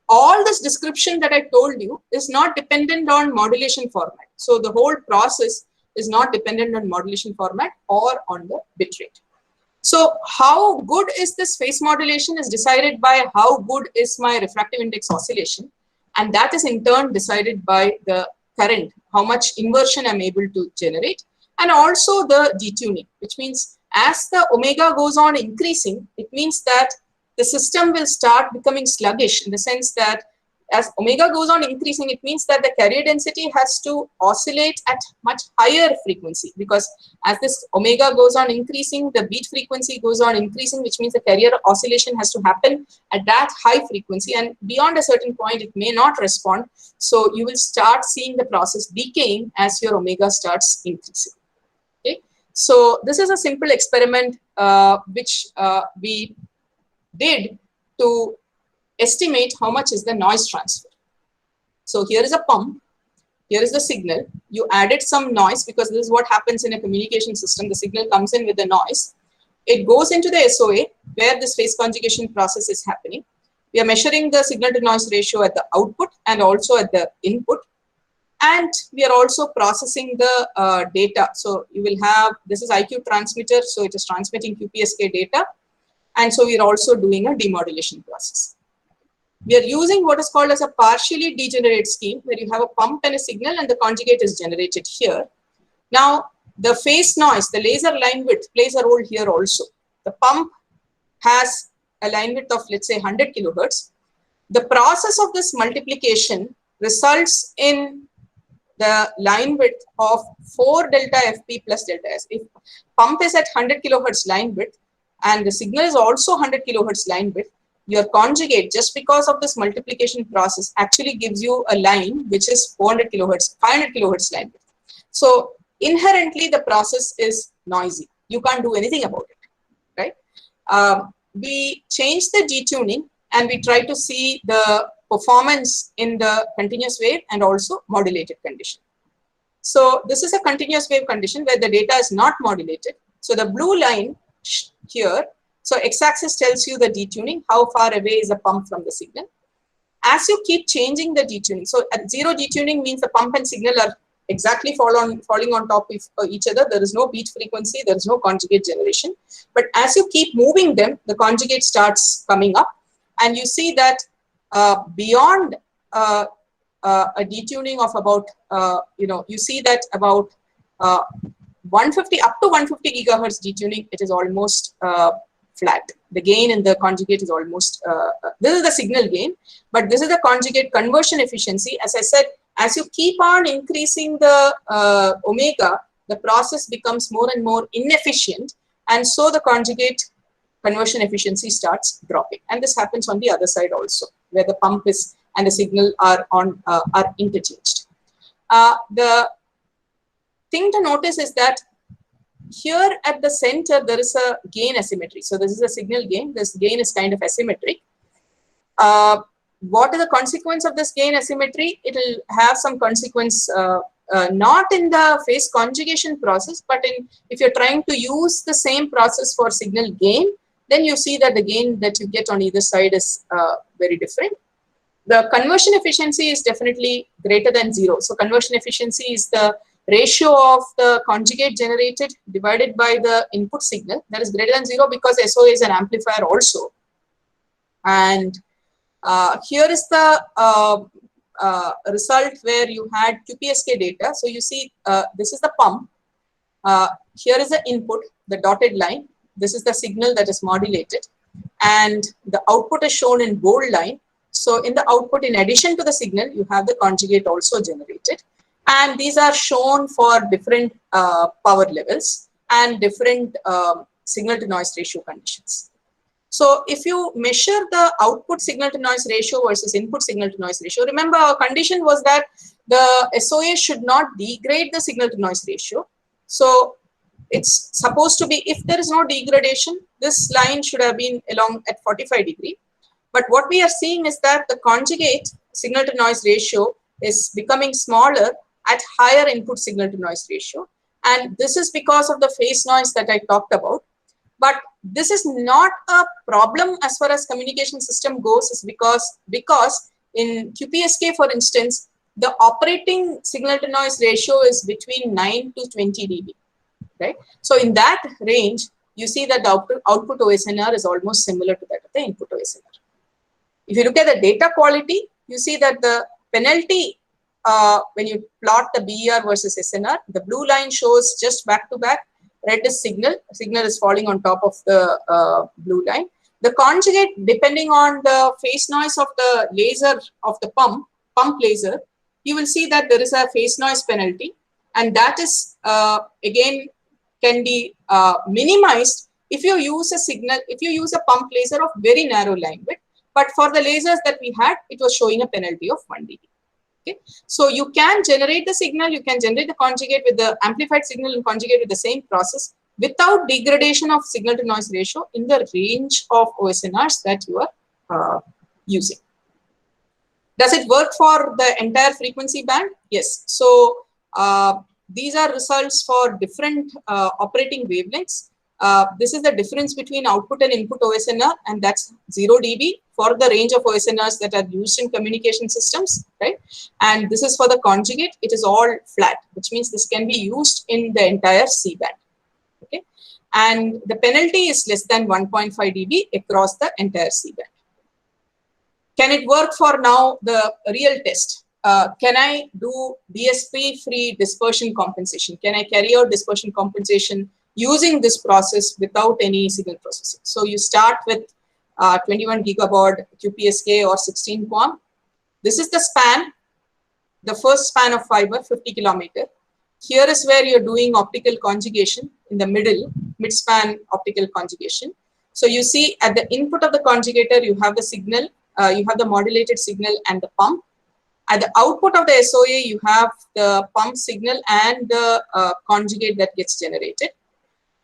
all this description that I told you is not dependent on modulation format. So the whole process is not dependent on modulation format or on the bit rate. So how good is this phase modulation is decided by how good is my refractive index oscillation, and that is in turn decided by the current, how much inversion I'm able to generate, and also the detuning, which means as the omega goes on increasing, it means that the system will start becoming sluggish, in the sense that as omega goes on increasing, it means that the carrier density has to oscillate at much higher frequency, because as this omega goes on increasing, the beat frequency goes on increasing, which means the carrier oscillation has to happen at that high frequency, and beyond a certain point it may not respond. So you will start seeing the process decaying as your omega starts increasing. Okay, so this is a simple experiment which we did to estimate how much is the noise transfer. So here is a pump, here is the signal. You added some noise, because this is what happens in a communication system. The signal comes in with the noise. It goes into the SOA where this phase conjugation process is happening. We are measuring the signal to noise ratio at the output and also at the input. And we are also processing the data. So you will have, this is IQ transmitter, so it is transmitting QPSK data. And so we are also doing a demodulation process. We are using what is called as a partially degenerate scheme, where you have a pump and a signal and the conjugate is generated here. Now, the phase noise, the laser line width plays a role here also. The pump has a line width of, let's say, 100 kilohertz. The process of this multiplication results in the line width of 4 delta FP plus delta S. If pump is at 100 kilohertz line width, and the signal is also 100 kilohertz line width, your conjugate, just because of this multiplication process, actually gives you a line which is 400 kilohertz, 500 kilohertz line width. So inherently the process is noisy. You can't do anything about it, right? We change the detuning and we try to see the performance in the continuous wave and also modulated condition. So this is a continuous wave condition where the data is not modulated. So the blue line here, so x-axis tells you the detuning, how far away is the pump from the signal. As you keep changing the detuning, so at zero detuning means the pump and signal are exactly falling on top of each other. There is no beat frequency, there is no conjugate generation. But as you keep moving them, the conjugate starts coming up, and you see that beyond a detuning of about, you see that about 150 up to 150 gigahertz detuning, it is almost flat. The gain in the conjugate is almost, this is the signal gain, but this is the conjugate conversion efficiency. As I said, as you keep on increasing the omega, the process becomes more and more inefficient, and so the conjugate conversion efficiency starts dropping. And this happens on the other side also, where the pump is and the signal are interchanged. The thing to notice is that here at the center there is a gain asymmetry. So this is a signal gain. This gain is kind of asymmetric. What is the consequence of this gain asymmetry? It will have some consequence not in the phase conjugation process, but if you're trying to use the same process for signal gain, then you see that the gain that you get on either side is very different. The conversion efficiency is definitely greater than 0. So conversion efficiency is the ratio of the conjugate generated divided by the input signal. That is greater than 0 because SOA is an amplifier also. And here is the result where you had QPSK data. So you see this is the pump. Here is the input, the dotted line. This is the signal that is modulated. And the output is shown in bold line. So in the output, in addition to the signal, you have the conjugate also generated. And these are shown for different power levels and different signal to noise ratio conditions. So if you measure the output signal to noise ratio versus input signal to noise ratio, remember our condition was that the SOA should not degrade the signal to noise ratio. So it's supposed to be, if there is no degradation, this line should have been along at 45 degree. But what we are seeing is that the conjugate signal to noise ratio is becoming smaller at higher input signal to noise ratio. And this is because of the phase noise that I talked about. But this is not a problem as far as communication system goes, is because in QPSK, for instance, the operating signal to noise ratio is between 9 to 20 dB, right? So in that range, you see that the output OSNR is almost similar to that of the input OSNR. If you look at the data quality, you see that the penalty, when you plot the BER versus SNR, the blue line shows just back to back, red is signal is falling on top of the blue line. The conjugate, depending on the phase noise of the laser of the pump laser, you will see that there is a phase noise penalty, and that is again can be minimized if you use a pump laser of very narrow line width. But for the lasers that we had, it was showing a penalty of 1 dB. Okay, so you can generate the signal, you can generate the conjugate with the amplified signal and conjugate with the same process without degradation of signal to noise ratio in the range of OSNRs that you are using. Does it work for the entire frequency band? Yes. So these are results for different operating wavelengths. This is the difference between output and input OSNR, and that's 0 dB for the range of OSNRs that are used in communication systems, right? And this is for the conjugate. It is all flat, which means this can be used in the entire C band, okay? And the penalty is less than 1.5 dB across the entire C band. Can it work for now the real test? Can I do DSP-free dispersion compensation? Can I carry out dispersion compensation using this process without any signal processing? So you start with 21 gigabaud QPSK or 16 QAM. This is the span, the first span of fiber, 50 kilometer. Here is where you're doing optical conjugation in the mid-span optical conjugation. So you see at the input of the conjugator, you have the signal, you have the modulated signal and the pump. At the output of the SOA, you have the pump signal and the conjugate that gets generated.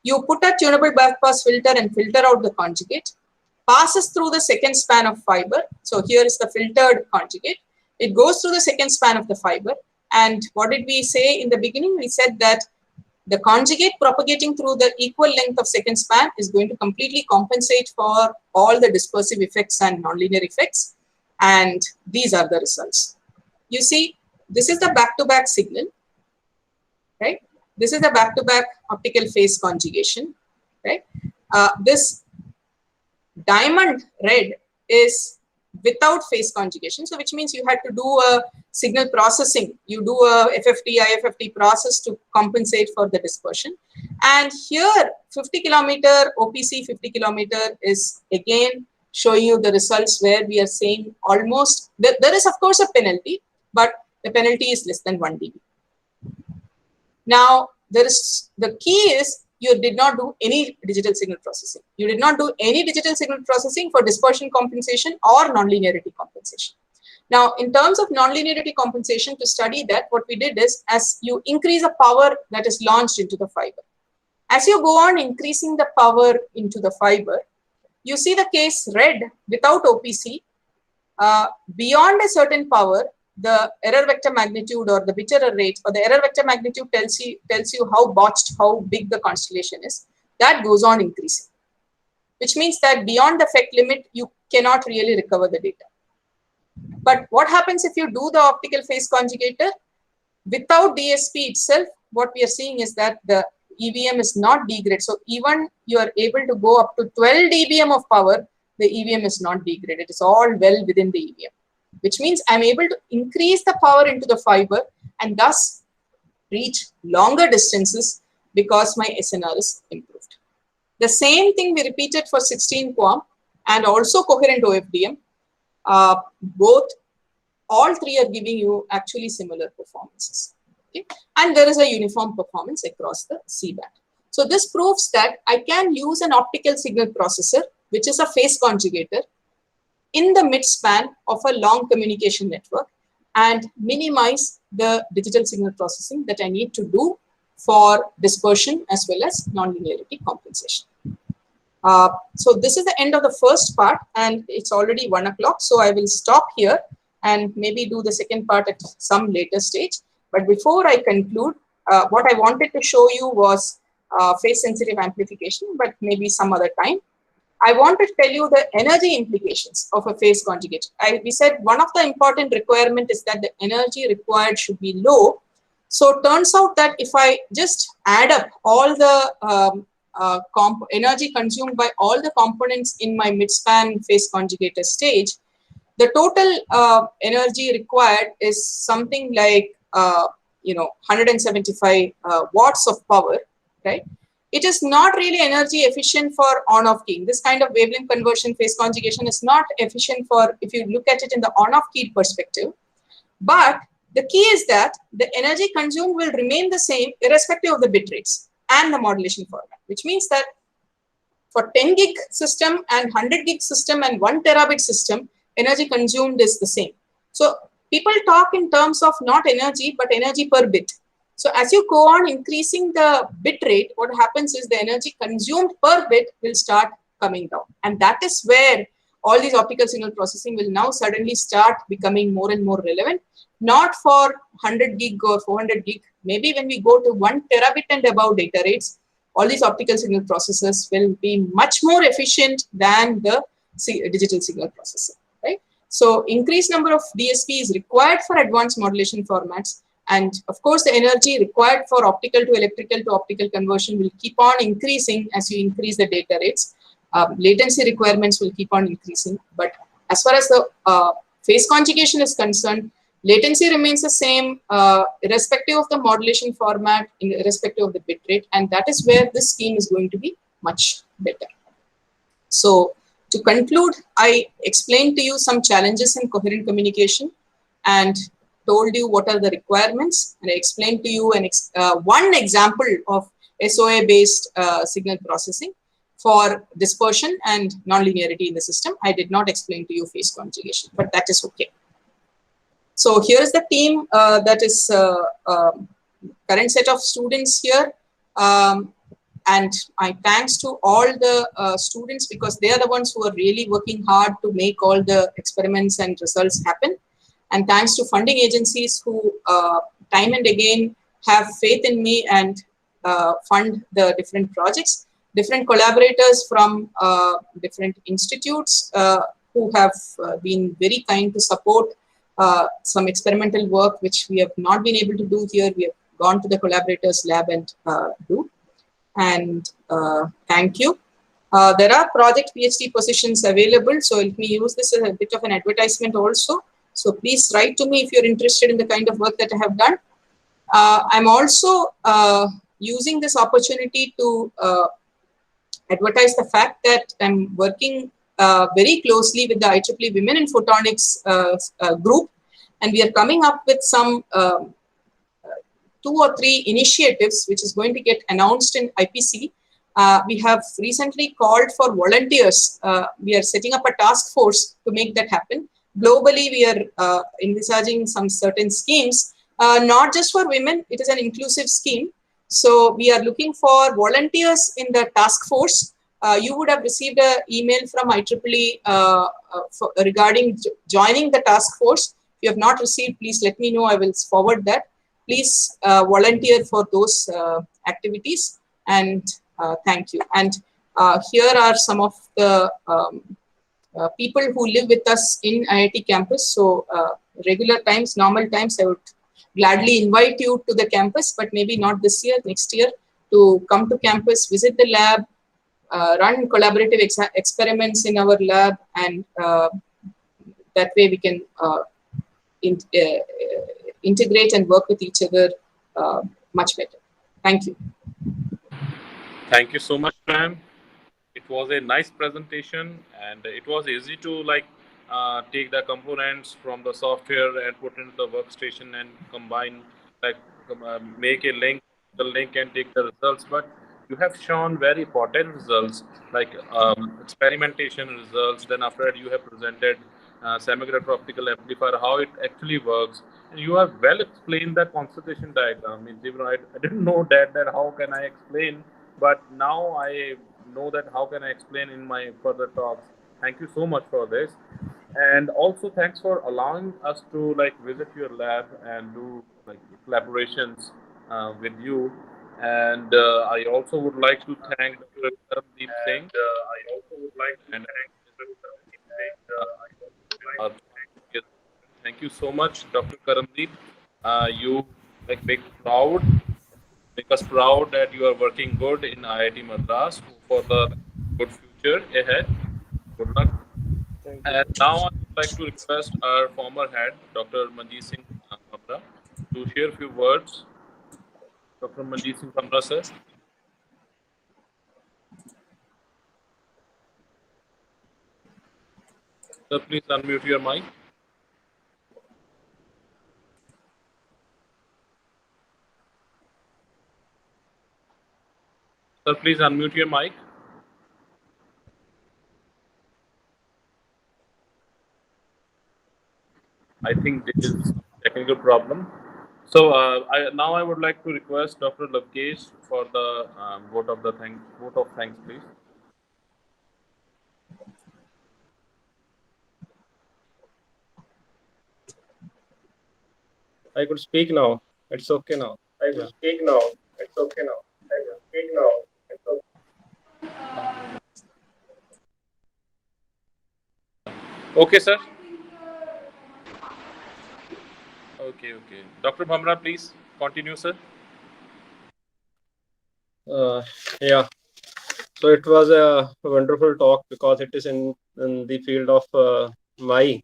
You put a tunable bandpass filter and filter out the conjugate, passes through the second span of fiber. So here is the filtered conjugate. It goes through the second span of the fiber. And what did we say in the beginning? We said that the conjugate propagating through the equal length of second span is going to completely compensate for all the dispersive effects and nonlinear effects. And these are the results. You see, this is the back-to-back signal, right? This is the back-to-back optical phase conjugation, right? This diamond red is without phase conjugation. So which means you had to do a signal processing. You do a FFT, IFFT process to compensate for the dispersion. And here 50 kilometer OPC 50 kilometer is again showing you the results where we are saying almost, there is of course a penalty, but the penalty is less than 1 dB. Now, the key is you did not do any digital signal processing. You did not do any digital signal processing for dispersion compensation or nonlinearity compensation. Now, in terms of nonlinearity compensation, to study that, what we did is, as you increase the power that is launched into the fiber, as you go on increasing the power into the fiber, you see the case red without OPC, beyond a certain power, the error vector magnitude or the bit error rate or the error vector magnitude tells you how botched, how big the constellation is. That goes on increasing, which means that beyond the effect limit, you cannot really recover the data. But what happens if you do the optical phase conjugator without DSP itself? What we are seeing is that the EVM is not degraded. So even you are able to go up to 12 dBm of power, the EVM is not degraded. It's all well within the EVM, which means I'm able to increase the power into the fiber and thus reach longer distances because my SNR is improved. The same thing we repeated for 16 QAM and also coherent OFDM. All three are giving you actually similar performances. Okay? And there is a uniform performance across the C band. So this proves that I can use an optical signal processor, which is a phase conjugator, in the mid-span of a long communication network and minimize the digital signal processing that I need to do for dispersion as well as nonlinearity compensation. So this is the end of the first part, and it's already 1 o'clock. So I will stop here and maybe do the second part at some later stage. But before I conclude, what I wanted to show you was phase sensitive amplification, but maybe some other time. I want to tell you the energy implications of a phase conjugate. We said one of the important requirement is that the energy required should be low. So it turns out that if I just add up all the energy consumed by all the components in my midspan phase conjugator stage, the total energy required is something like 175 watts of power, right? It is not really energy efficient for on-off keying. This kind of wavelength conversion phase conjugation is not efficient for, if you look at it in the on-off keyed perspective. But the key is that the energy consumed will remain the same irrespective of the bit rates and the modulation format, which means that for 10 gig system and 100 gig system and 1 terabit system, energy consumed is the same. So people talk in terms of not energy, but energy per bit. So as you go on increasing the bit rate, what happens is the energy consumed per bit will start coming down. And that is where all these optical signal processing will now suddenly start becoming more and more relevant, not for 100 gig or 400 gig. Maybe when we go to 1 terabit and above data rates, all these optical signal processors will be much more efficient than the digital signal processor, right? So increased number of DSP is required for advanced modulation formats. And of course, the energy required for optical to electrical to optical conversion will keep on increasing as you increase the data rates. Latency requirements will keep on increasing. But as far as the phase conjugation is concerned, latency remains the same irrespective of the modulation format, irrespective of the bit rate. And that is where this scheme is going to be much better. So to conclude, I explained to you some challenges in coherent communication and told you what are the requirements, and I explained to you one example of SOA-based signal processing for dispersion and nonlinearity in the system. I did not explain to you phase conjugation, but that is okay. So here is the team that is current set of students here. And my thanks to all the students, because they are the ones who are really working hard to make all the experiments and results happen. And thanks to funding agencies who time and again have faith in me and fund the different projects, different collaborators from different institutes who have been very kind to support some experimental work which we have not been able to do here. We have gone to the collaborators lab and do. And thank you. There are project PhD positions available, so let me use this as a bit of an advertisement also. So please write to me if you're interested in the kind of work that I have done. I'm also using this opportunity to advertise the fact that I'm working very closely with the IEEE Women in Photonics group, and we are coming up with some 2 or 3 initiatives which is going to get announced in IPC. We have recently called for volunteers. We are setting up a task force to make that happen. Globally, we are envisaging some certain schemes, not just for women, it is an inclusive scheme. So we are looking for volunteers in the task force. You would have received an email from IEEE regarding joining the task force. If you have not received, please let me know, I will forward that. Please volunteer for those activities, and thank you. And here are some of the people who live with us in IIT campus. So regular times, normal times, I would gladly invite you to the campus, but maybe not this year, next year, to come to campus, visit the lab, run collaborative experiments in our lab, and that way we can integrate and work with each other much better. Thank you. Thank you so much, ma'am. It was a nice presentation, and it was easy to take the components from the software and put into the workstation and combine, make a link, the link and take the results. But you have shown very important results, like experimentation results. Then after that, you have presented semiconductor optical amplifier, how it actually works. And you have well explained the constellation diagram. I mean, I didn't know that how can I explain, but now I know that how can I explain in my further talks. Thank you so much for this, and also thanks for allowing us to like visit your lab and do like collaborations with you. And I also would like to thank Dr. Karamdeep Singh and uh, uh, thank you so much, Dr. Karamdeep. You like make us proud that you are working good in IIT Madras for the good future ahead. Good luck. Thank you, And sir. now I would like to request our former head, Dr. Manjeet Singh Kamra, to share a few words. Dr. Manjeet Singh Kamra, sir. Sir, please unmute your mic. Sir, please unmute your mic. I think this is some technical problem. So now I would like to request Dr. Lavkesh for the vote of thanks, please. I could speak now. It's okay now. I will speak now. It's okay now. I will speak now. It's okay. Okay, sir. Okay. Dr. Bhamra, please continue, sir. Yeah. So it was a wonderful talk because it is in the field of my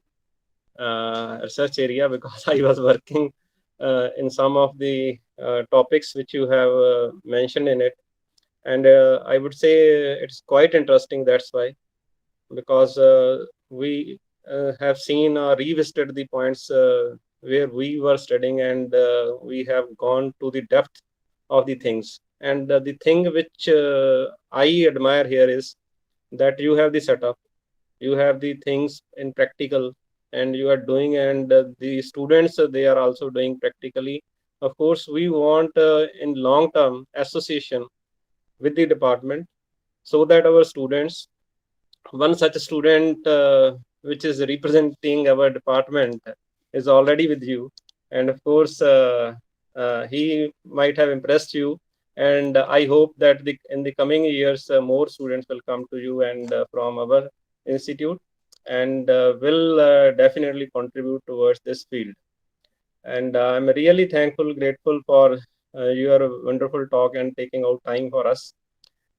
research area, because I was working in some of the topics which you have mentioned in it. And I would say it's quite interesting. That's why, because we have seen or revisited the points where we were studying, and we have gone to the depth of the things. And the thing which I admire here is that you have the setup, you have the things in practical, and you are doing, and the students they are also doing practically. Of course, we want in long term association with the department, so that our students, one such student which is representing our department is already with you, and of course he might have impressed you, and I hope that in the coming years more students will come to you and from our institute, and will definitely contribute towards this field. And I'm really thankful, grateful for your wonderful talk and taking out time for us.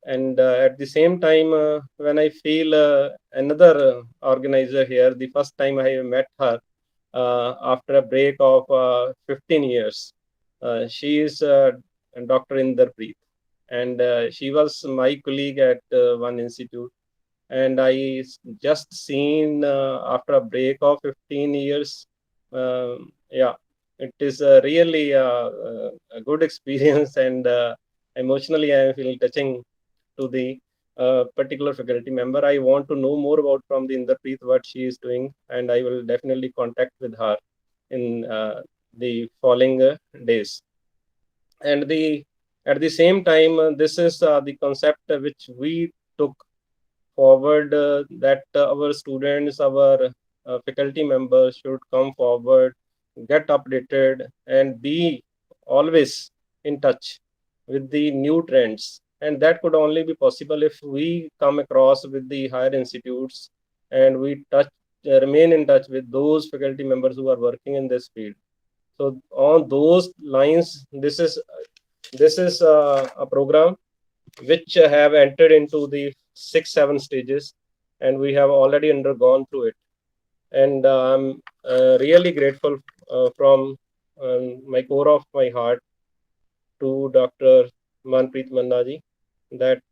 And at the same time, when I feel another organizer here, the first time I met her after a break of 15 years. She is Dr. Inderpreet, and she was my colleague at one institute. And just seen after a break of 15 years. Yeah, it is really a good experience, and emotionally I feel touching to the particular faculty member. I want to know more about from the Inderpreet what she is doing, and I will definitely contact with her in the following days. And the at the same time, this is the concept which we took forward, that our students, our faculty members should come forward, get updated, and be always in touch with the new trends. And that could only be possible if we come across with the higher institutes, and we remain in touch with those faculty members who are working in this field. So on those lines, this is a program which have entered into the 6-7 stages, and we have already undergone through it. And I'm really grateful from my core of my heart to Dr. Manpreet Mannaji, that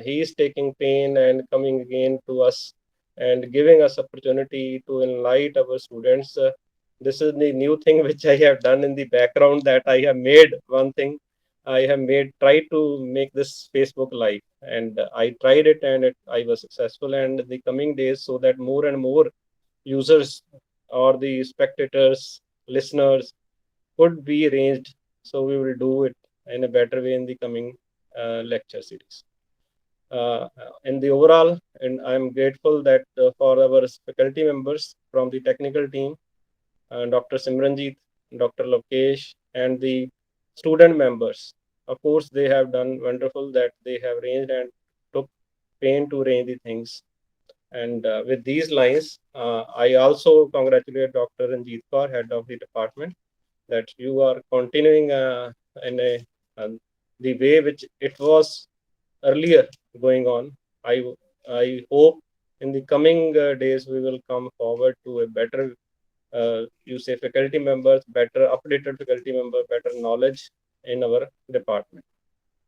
he is taking pain and coming again to us and giving us opportunity to enlighten our students. This is the new thing which I have done in the background, that I have made one thing. I have tried to make this Facebook live, and I tried it, and I was successful. And the coming days, so that more and more users or the spectators, listeners could be arranged. So we will do it in a better way in the coming lecture series. in the overall, and I'm grateful that for our faculty members from the technical team, Dr. Simranjeet, Dr. Lokesh, and the student members. Of course, they have done wonderful that they have arranged and took pain to arrange the things. And with these lines, I also congratulate Dr. Ranjit Kaur, head of the department, that you are continuing in the way which it was earlier going on. I hope in the coming days we will come forward to a better, you say, faculty members, better updated faculty member, better knowledge in our department.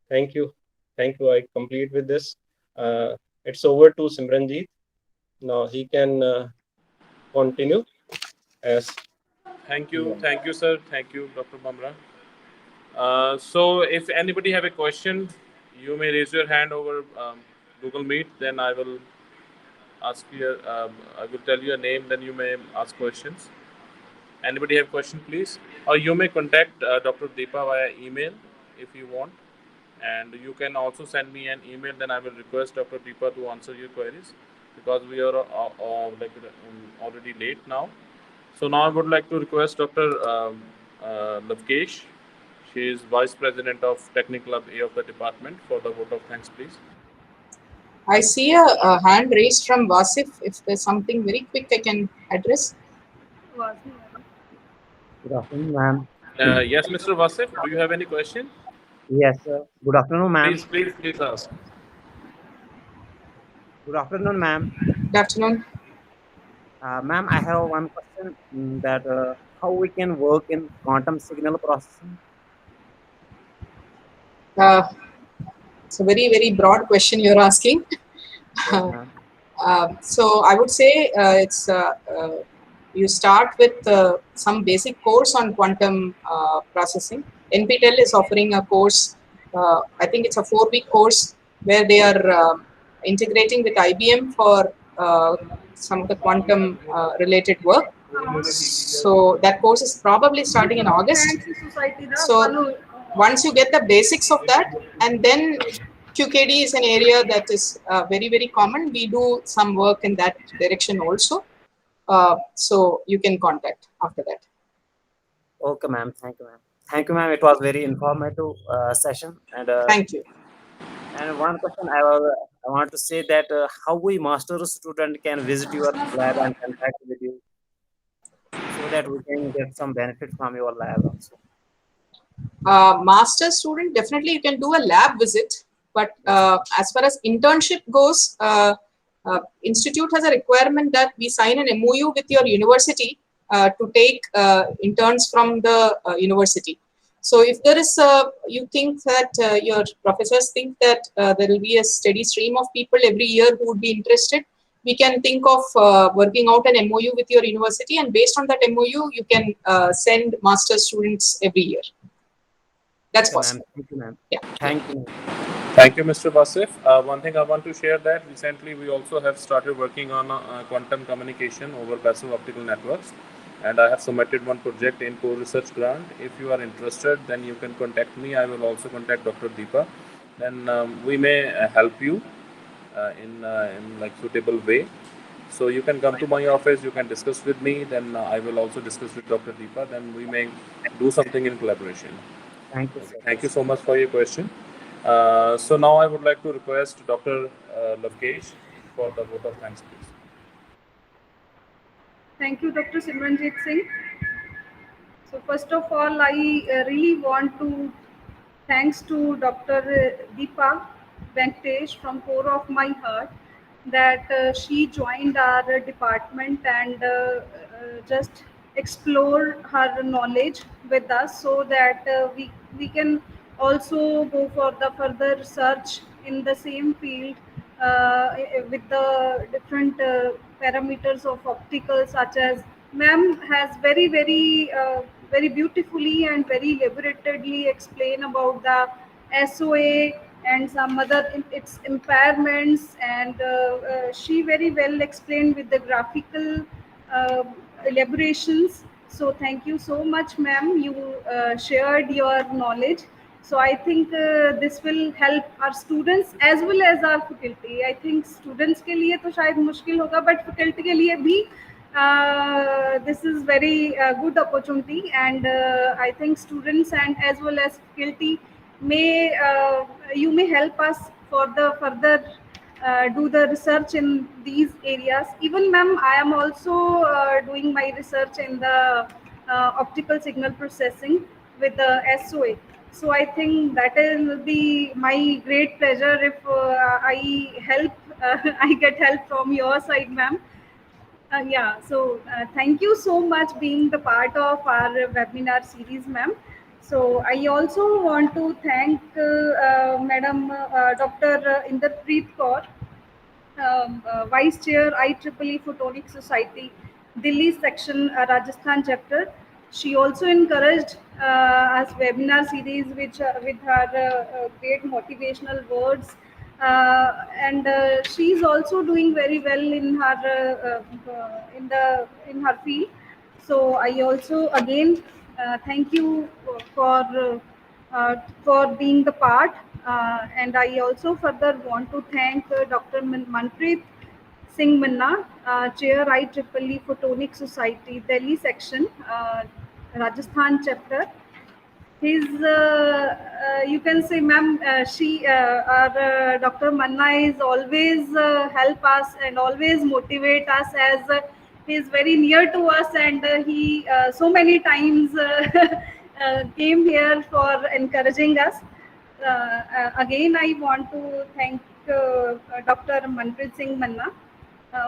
Thank you. Thank you. I complete with this. It's over to Simranjeet. Now he can continue as. Thank you, sir. Thank you, Dr. Bamra. So, if anybody have a question, you may raise your hand over Google Meet. Then I will ask you. I will tell you a name. Then you may ask questions. Anybody have question, please? Or you may contact Dr. Deepa via email if you want. And you can also send me an email. Then I will request Dr. Deepa to answer your queries because we are already late now. So now I would like to request Dr. Lavkesh. She is Vice President of Technical Club A of the department for the vote of thanks, please. I see a hand raised from Vasif. If there's something very quick I can address. Good afternoon, ma'am. Yes, Mr. Vasif, do you have any question? Yes, sir. Good afternoon, ma'am. Please ask. Good afternoon, ma'am. Good afternoon. Ma'am, I have one question that how we can work in quantum signal processing? It's a very, very broad question you're asking. So I would say you start with some basic course on quantum processing. NPTEL is offering a course, I think it's a 4-week course where they are integrating with IBM for some of the quantum related work. So that course is probably starting in August. So once you get the basics of that, and then QKD is an area that is very, very common. We do some work in that direction also. So you can contact after that. Okay, ma'am. Thank you, ma'am. Thank you, ma'am. It was very informative session. And thank you. And one question I want to say that how we master student can visit your lab and contact with you so that we can get some benefit from your lab also. Master student, definitely you can do a lab visit. But as far as internship goes, institute has a requirement that we sign an MOU with your university to take interns from the university. So if there is you think that your professors think that there will be a steady stream of people every year who would be interested, we can think of working out an MOU with your university, and based on that MOU, you can send master students every year. That's possible. Thank you, ma'am. Yeah. Thank you. Thank you, Mr. Vasif. One thing I want to share that recently we also have started working on quantum communication over passive optical networks, and I have submitted one project in core research grant. If you are interested, then you can contact me. I will also contact Dr. Deepa. Then we may help you in like suitable way. So you can come to my office. You can discuss with me. Then I will also discuss with Dr. Deepa. Then we may do something in collaboration. Thank you, sir. Thank you so much for your question. So now I would like to request Dr. Lavkesh for the vote of thanks, please. Thank you, Dr. Simranjeet Singh. So first of all, I really want to thanks to Dr. Deepa Venkatesh from core of my heart that she joined our department and just explore her knowledge with us so that we can also go for the further research in the same field with the different parameters of optical, such as ma'am has very beautifully and very elaborately explained about the SOA and some other its impairments, and she very well explained with the graphical elaborations. So thank you so much, ma'am. You shared your knowledge, So I think this will help our students as well as our faculty. I think students के लिए तो शायद मुश्किल होगा, but faculty के लिए भी this is very good opportunity, and I think students and as well as faculty may you may help us for the further do the research in these areas. Even ma'am, I am also doing my research in the optical signal processing with the SOA. So I think that will be my great pleasure if I help, I get help from your side, ma'am. Yeah, so thank you so much being the part of our webinar series, ma'am. So I also want to thank Madam Dr. Inderpreet Kaur, Vice Chair IEEE Photonic Society, Delhi section, Rajasthan chapter. She also encouraged us webinar series with her great motivational words, and she's also doing very well in her in her field. So I also again thank you for being the part, and I also further want to thank Dr. Manpreet Singh Manna, Chair IEEE Photonic Society, Delhi section, Rajasthan chapter. His, you can say, ma'am, our Dr. Manna is always help us and always motivate us, as he is very near to us, and he so many times came here for encouraging us. Again, I want to thank Dr. Manpreet Singh Manna.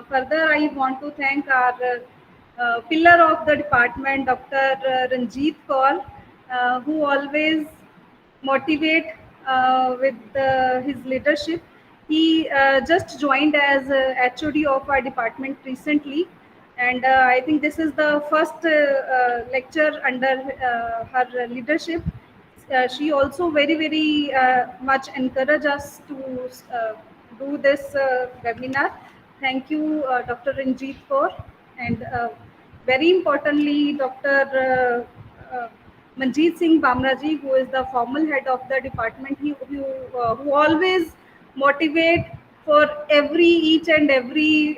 Further, I want to thank our pillar of the department, Dr. Ranjit Kaur, who always motivate with his leadership. He just joined as HOD of our department recently, and I think this is the first lecture under her leadership. She also very much encouraged us to do this webinar. Thank you, Dr. Ranjit Kaur, and very importantly, Dr. Manjeet Singh Bamraji, who is the formal head of the department, who always motivate for each and every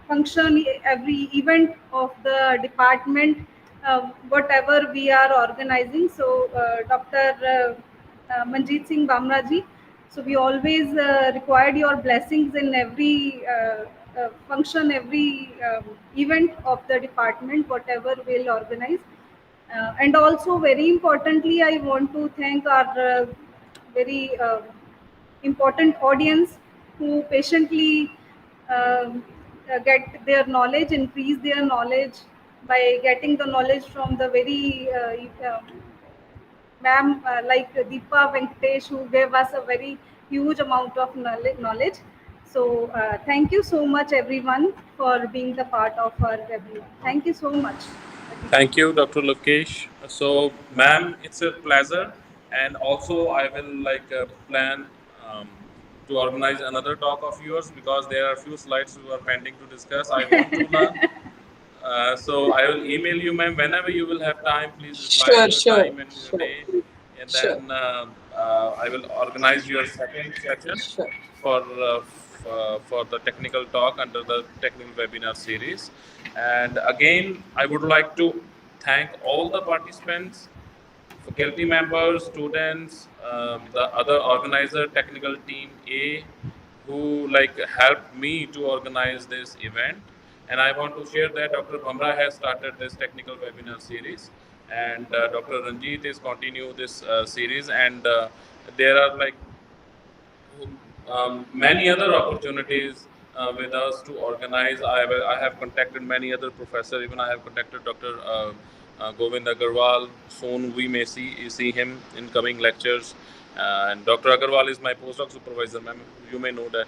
function, every event of the department, whatever we are organizing. So Dr. Manjeet Singh Bamraji, so we always required your blessings in every function, every event of the department, whatever we'll organize. And also very importantly, I want to thank our very important audience who patiently get their knowledge, increase their knowledge by getting the knowledge from the very ma'am like Deepa Venkatesh, who gave us a very huge amount of knowledge. So thank you so much everyone for being the part of our webinar. Thank you so much. Thank you, Dr. Lokesh. So, ma'am, it's a pleasure, and also I will plan to organize another talk of yours, because there are a few slides who are pending to discuss. I want to learn. So I will email you, ma'am, whenever you will have time. Please reply to your time and your day, and then I will organize your second session for the technical talk under the technical webinar series. And again, I would like to thank all the participants, faculty members, students, the other organizer, technical team A, who helped me to organize this event. And I want to share that Dr. Bhamra has started this technical webinar series, and Dr. Ranjit is continue this series, and there are many other opportunities with us to organize. I have contacted many other professors. Even I have contacted Dr. Govind Agarwal. Soon we may see him in coming lectures. And Dr. Agarwal is my postdoc supervisor, ma'am. You may know that.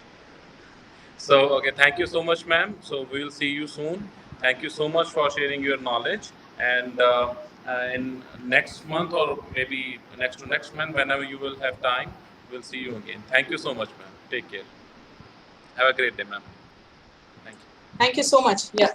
So, okay, thank you so much, ma'am. So we will see you soon. Thank you so much for sharing your knowledge. And in next month, or maybe next to next month, whenever you will have time, we'll see you again. Thank you so much, ma'am. Take care. Have a great day, ma'am. Thank you. Thank you so much. Yeah.